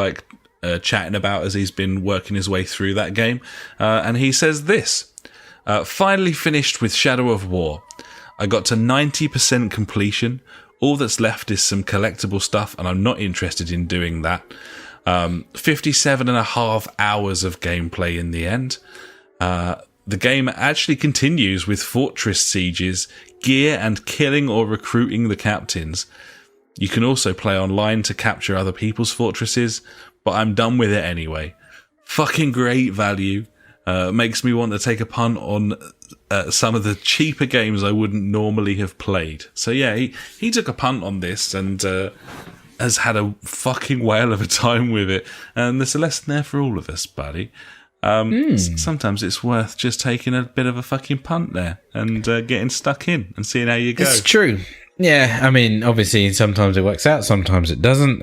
chatting about as he's been working his way through that game. And he says this: finally finished with Shadow of War. I got to 90% completion. All that's left is some collectible stuff, and I'm not interested in doing that. 57.5 hours of gameplay in the end. The game actually continues with fortress sieges, gear, and killing or recruiting the captains. You can also play online to capture other people's fortresses, but I'm done with it anyway. Fucking great value. Makes me want to take a punt on some of the cheaper games I wouldn't normally have played. So yeah, he took a punt on this and has had a fucking whale of a time with it. And there's a lesson there for all of us, buddy. Sometimes it's worth just taking a bit of a fucking punt there and getting stuck in and seeing how you go. It's true. Yeah, I mean, obviously, sometimes it works out, sometimes it doesn't.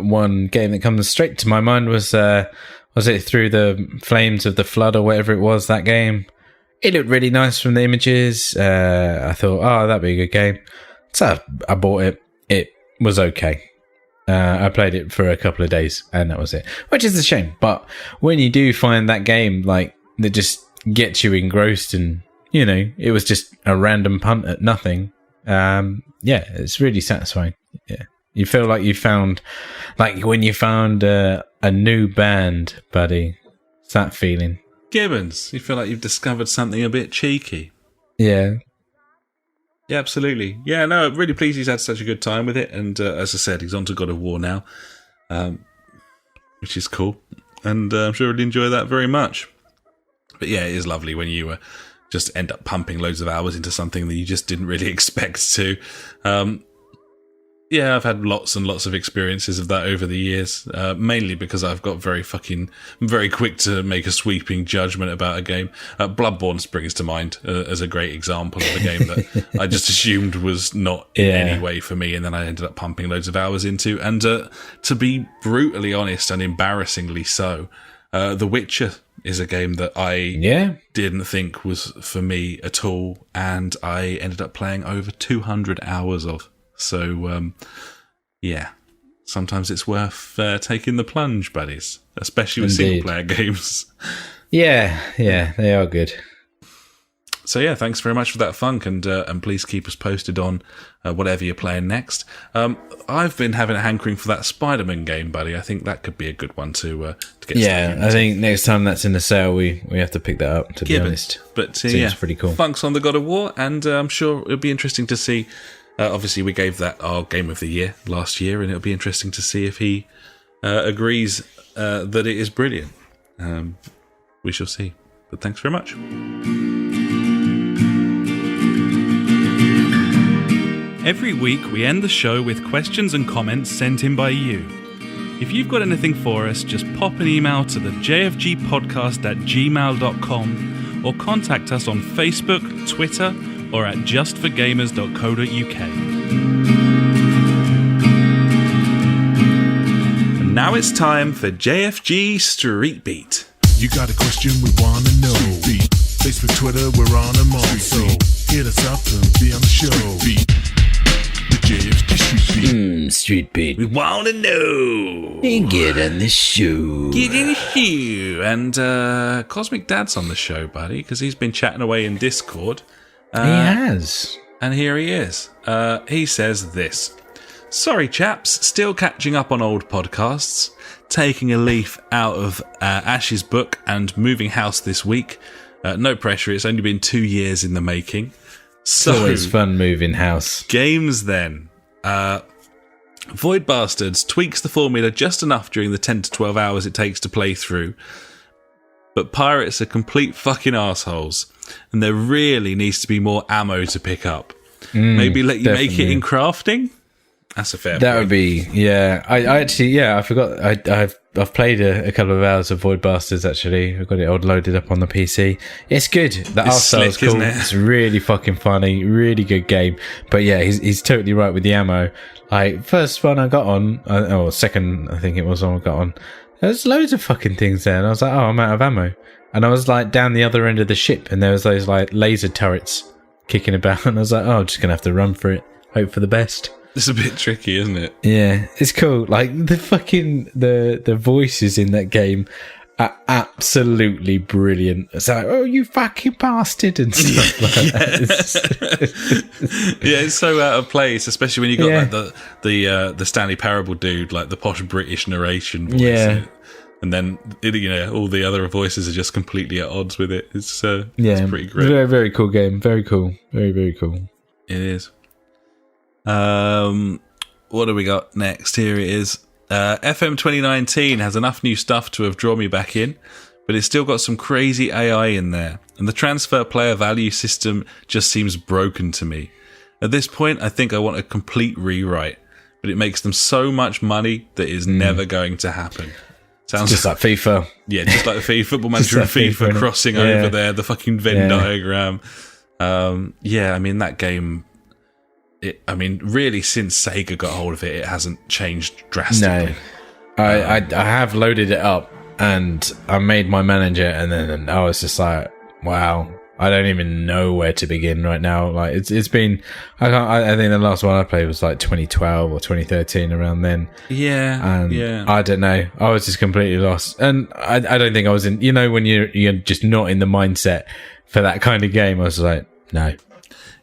One game that comes straight to my mind was it Through the Flames of the Flood or whatever it was, that game? It looked really nice from the images. I thought, that'd be a good game. So I bought it. It was okay. I played it for a couple of days and that was it, which is a shame. But when you do find that game like that just gets you engrossed and, you know, it was just a random punt at nothing. It's really satisfying. Yeah. You feel like you found, like when you found a new band, buddy. It's that feeling. Gibbons, you feel like you've discovered something a bit cheeky. Yeah. Yeah, absolutely. Yeah, no, I'm really pleased he's had such a good time with it. And as I said, he's on to God of War now, which is cool. And I'm sure he'll enjoy that very much. But yeah, it is lovely when you just end up pumping loads of hours into something that you just didn't really expect to. Yeah, I've had lots and lots of experiences of that over the years, mainly because I've got very quick to make a sweeping judgment about a game. Bloodborne springs to mind as a great example of a game that I just assumed was not in any way for me, and then I ended up pumping loads of hours into. And to be brutally honest, and embarrassingly so, The Witcher is a game that I didn't think was for me at all, and I ended up playing over 200 hours of. So, sometimes it's worth taking the plunge, buddies, especially with single-player games. Yeah, they are good. So, thanks very much for that, Funk, and please keep us posted on whatever you're playing next. I've been having a hankering for that Spider-Man game, buddy. I think that could be a good one to get stuck into. I think next time that's in the sale, we have to pick that up, to be honest. But, seems pretty cool. Funk's on the God of War, and I'm sure it'll be interesting to see. Obviously, we gave that our Game of the Year last year, and it'll be interesting to see if he agrees that it is brilliant. We shall see. But thanks very much. Every week, we end the show with questions and comments sent in by you. If you've got anything for us, just pop an email to the JfG Podcast at gmail.com or contact us on Facebook, Twitter, or at justforgamers.co.uk. And now it's time for JfG Street Beat. You got a question we want to know. Street Beat. Facebook, Twitter, we're on them all. So hit us up and be on the show. Street Beat. The JfG Street Beat. Street Beat. We want to know. Get on the show. Get in the show. And Cosmic Dad's on the show, buddy, because he's been chatting away in Discord. He has. And here he is. He says this. Sorry, chaps. Still catching up on old podcasts. Taking a leaf out of Ash's book and moving house this week. No pressure. It's only been 2 years in the making. So, it's always fun moving house. Games then. Void Bastards tweaks the formula just enough during the 10 to 12 hours it takes to play through. But pirates are complete fucking assholes. And there really needs to be more ammo to pick up. Maybe let you make it in crafting? That's a fair point. That would be, I actually, I forgot. I've played a couple of hours of Void Bastards, actually. I've got it all loaded up on the PC. It's good. The art style is cool. It's really fucking funny. Really good game. But he's totally right with the ammo. Like, first one I got on, or second, I think it was one I got on. There's loads of fucking things there. And I was like, I'm out of ammo. And I was like down the other end of the ship, and there was those like laser turrets kicking about. And I was like, I'm just going to have to run for it. Hope for the best. It's a bit tricky, isn't it? Yeah, it's cool. Like, the fucking, the voices in that game are absolutely brilliant. It's like, oh, you fucking bastard, and stuff like that. It's so out of place, especially when you got like the Stanley Parable dude, like the posh British narration voice. Yeah. And then, all the other voices are just completely at odds with it. It's pretty great. Very, very cool game. Very cool. Very, very cool. It is. What do we got next? Here it is. FM 2019 has enough new stuff to have drawn me back in, but it's still got some crazy AI in there, and the transfer player value system just seems broken to me. At this point, I think I want a complete rewrite, but it makes them so much money that is never going to happen. Sounds just like FIFA. Yeah, just like the FIFA Football Manager and FIFA crossing over there, the fucking Venn diagram. I mean, that game... really, since Sega got hold of it, it hasn't changed drastically. No, I have loaded it up and I made my manager, and then I was just like, wow, I don't even know where to begin right now. Like, it's been, I think the last one I played was like 2012 or 2013, around then. I don't know. I was just completely lost, and I don't think I was in. When you're just not in the mindset for that kind of game. I was like, no,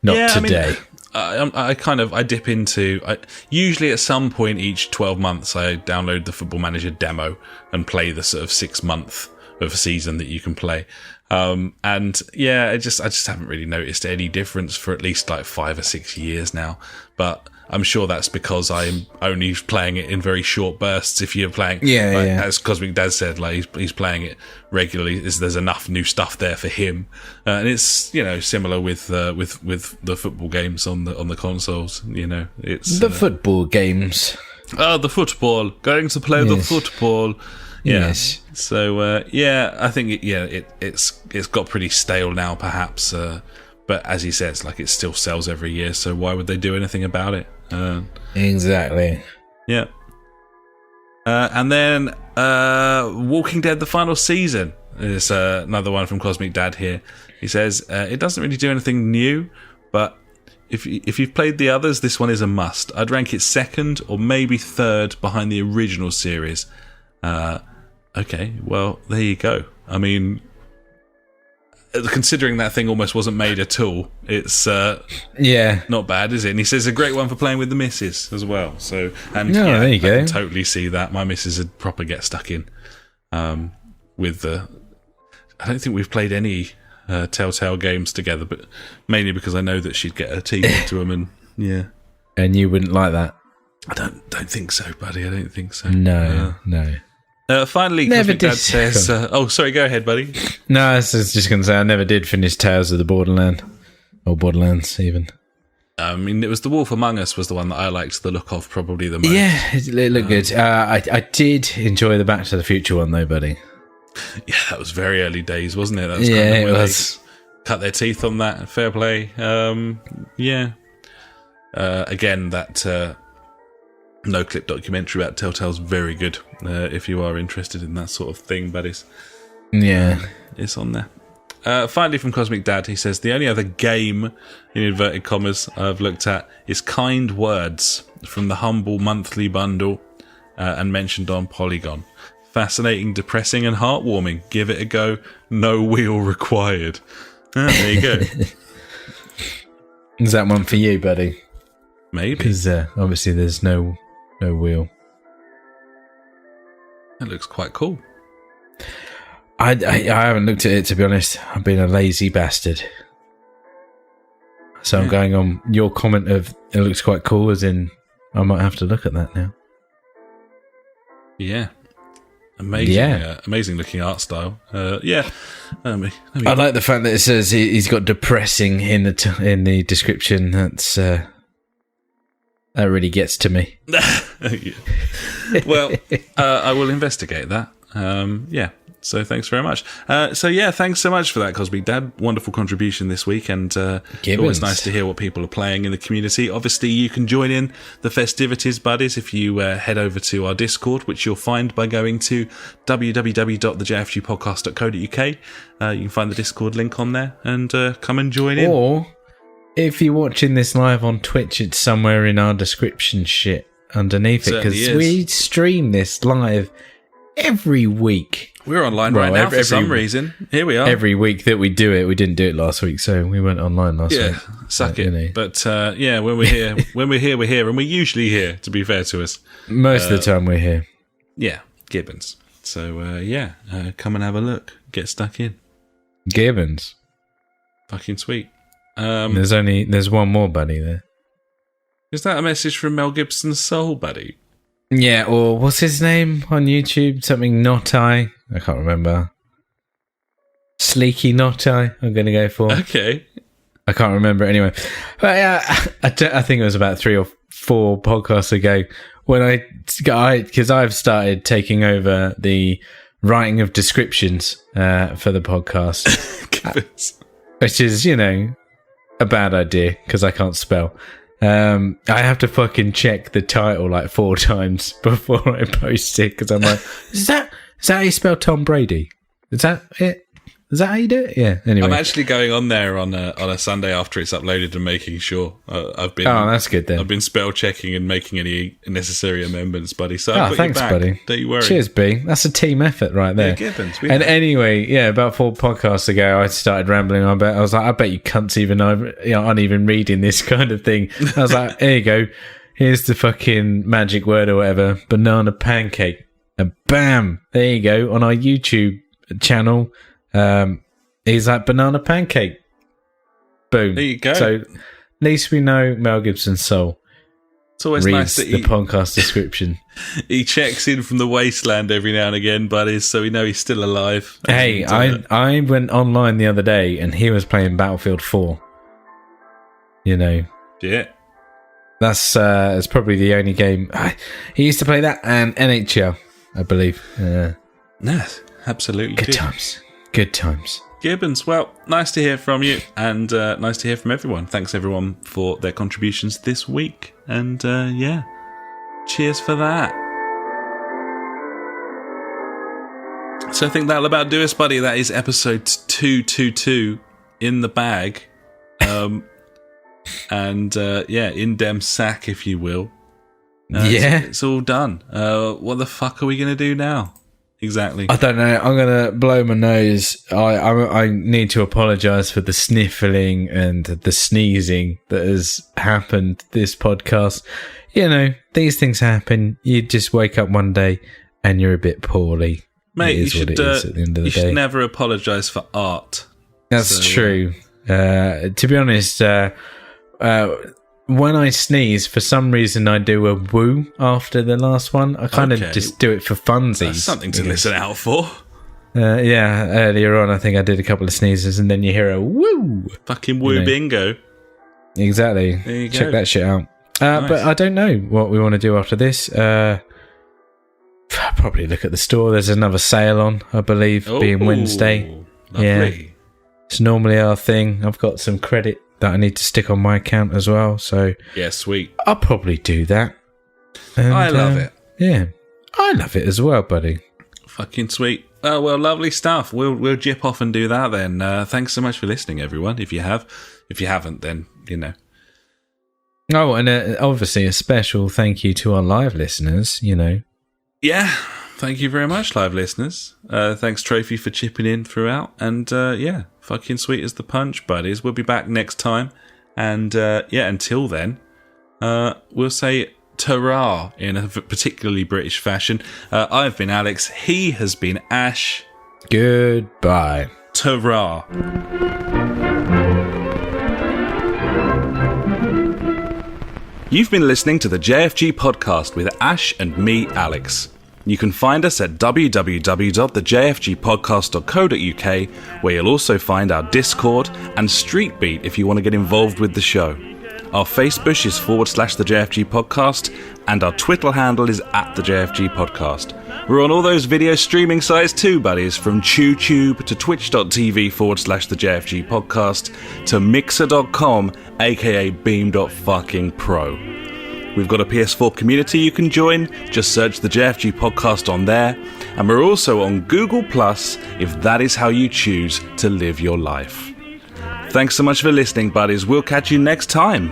not today. I dip into... usually at some point each 12 months, I download the Football Manager demo and play the sort of 6 month of a season that you can play. I just haven't really noticed any difference for at least like 5 or 6 years now. But I'm sure that's because I'm only playing it in very short bursts. If you're playing, as Cosmic Dad said, like he's playing it regularly. There's enough new stuff there for him, and it's similar with the football games on the consoles. It's the football games. The football. Going to play the football. Yeah. Yes. So I think it's got pretty stale now, perhaps. But as he says, like, it still sells every year. So why would they do anything about it? Exactly. Yeah. And then Walking Dead: The Final Season is another one from Cosmic Dad here. He says it doesn't really do anything new, but if you've played the others, this one is a must. I'd rank it second or maybe third behind the original series. Okay, well, there you go. I mean, considering that thing almost wasn't made at all, it's not bad, is it? And he says a great one for playing with the missus as well. So, and there you go. I can totally see that. My missus would proper get stuck in with the. I don't think we've played any Telltale games together, but mainly because I know that she'd get her teeth into them, and and you wouldn't like that. I don't think so, buddy. I don't think so. No. Finally, Cosmic Dad says... sorry, go ahead, buddy. No, I was just going to say I never did finish Tales of the Borderland. Or Borderlands, even. I mean, it was The Wolf Among Us was the one that I liked the look of probably the most. Yeah, it looked good. I did enjoy the Back to the Future one, though, buddy. Yeah, that was very early days, wasn't it? That was it was. Cut their teeth on that. Fair play. Again, that... no-clip documentary about Telltale's very good. If you are interested in that sort of thing, buddies. Yeah. It's on there. Finally, from Cosmic Dad, he says, the only other game, in inverted commas, I've looked at is Kind Words from the Humble monthly bundle and mentioned on Polygon. Fascinating, depressing and heartwarming. Give it a go. No wheel required. There you go. Is that one for you, buddy? Maybe. Because obviously there's no wheel. That looks quite cool. I haven't looked at it, to be honest. I've been a lazy bastard. So I'm going on your comment of it looks quite cool, as in I might have to look at that now. Yeah. Amazing, amazing looking art style. Let me I like the fact that it says he's got depressing in the description. That's that really gets to me. Well, I will investigate that. So thanks very much. Thanks so much for that, Cosmic Dad. Wonderful contribution this week, and always nice to hear what people are playing in the community. Obviously, you can join in the festivities, buddies, if you head over to our Discord, which you'll find by going to www.thejfgpodcast.co.uk. You can find the Discord link on there, and come and join in. Or, if you're watching this live on Twitch, it's somewhere in our description shit underneath it, because we stream this live every week. We're online right now for some reason. Here we are. Every week that we do it, we didn't do it last week, so we went online last week. Yeah, suck it. But when we're here, we're here, and we're usually here, to be fair to us. Most of the time we're here. Yeah, Gibbons. So, come and have a look. Get stuck in. Gibbons. Fucking sweet. There's one more buddy there. Is that a message from Mel Gibson's soul buddy? Yeah, or what's his name on YouTube? Something Not I can't remember. Sleeky Not I'm going to go for. Okay. I can't remember anyway. But I think it was about 3 or 4 podcasts ago when because I've started taking over the writing of descriptions for the podcast. Which is, a bad idea because I can't spell. I have to fucking check the title like 4 times before I post it, because I'm like, is that how you spell Tom Brady? Is that it? Is that how you do it? Yeah. Anyway, I'm actually going on there on a Sunday after it's uploaded and making sure I've been. Oh, that's good then. I've been spell checking and making any necessary amendments, buddy. So thanks, buddy. Don't you worry. Cheers, B. That's a team effort right there. Yeah, Gibbons. And anyway, about 4 podcasts ago, I started rambling on about. I was like, I bet you cunts aren't even reading this kind of thing. I was like, here you go. Here's the fucking magic word or whatever, banana pancake, and bam, there you go on our YouTube channel. He's like banana pancake. Boom. There you go. So at least we know Mel Gibson's soul. It's always reads nice that the podcast description. He checks in from the wasteland every now and again, buddies, so we know he's still alive. Hey, I went online the other day and he was playing Battlefield 4. You know. Yeah. That's it's probably the only game. He used to play that and NHL, I believe. Yes, absolutely. Good times. Good times. Gibbons, well, nice to hear from you, and nice to hear from everyone. Thanks, everyone, for their contributions this week. And, yeah, cheers for that. So I think that'll about do us, buddy. That is episode 222 in the bag. And, yeah, in dem sack, if you will. It's all done. What the fuck are we going to do now? Exactly. I don't know. I'm going to blow my nose. I need to apologise for the sniffling and the sneezing that has happened this podcast. You know, these things happen. You just wake up one day and you're a bit poorly. Mate, it is what it is at the end of the day. You should never apologise for art. That's true. To be honest, when I sneeze, for some reason I do a woo after the last one. I kind of just do it for funsies. That's something to listen out for. Yeah, earlier on I think I did a couple of sneezes and then you hear a woo. Fucking woo bingo. Exactly. There you go. Check that shit out. Nice. But I don't know what we want to do after this. Probably look at the store. There's another sale on, I believe, being Wednesday. Lovely. Yeah. It's normally our thing. I've got some credit that I need to stick on my account as well. So yeah, sweet. I'll probably do that. And, I love it. Yeah, I love it as well, buddy. Fucking sweet. Oh, well, lovely stuff. We'll jip off and do that then. Thanks so much for listening, everyone. If you have. If you haven't, then, you know. Oh, and obviously a special thank you to our live listeners, you know. Yeah, thank you very much, live listeners. Thanks, Trophy, for chipping in throughout. And, yeah, fucking sweet as the punch, buddies. We'll be back next time. And, yeah, until then, we'll say ta-ra in a particularly British fashion. I've been Alex. He has been Ash. Goodbye. Ta-ra. You've been listening to the JfG Podcast with Ash and me, Alex. You can find us at www.thejfgpodcast.co.uk, where you'll also find our Discord and Streetbeat if you want to get involved with the show. Our Facebook is /the JfG Podcast, and our Twitter handle is @the JfG Podcast. We're on all those video streaming sites too, buddies, from TubeTube to twitch.tv /the JfG Podcast to mixer.com, aka beam.fucking-pro. We've got a PS4 community you can join. Just search the JfG Podcast on there. And we're also on Google Plus if that is how you choose to live your life. Thanks so much for listening, buddies. We'll catch you next time.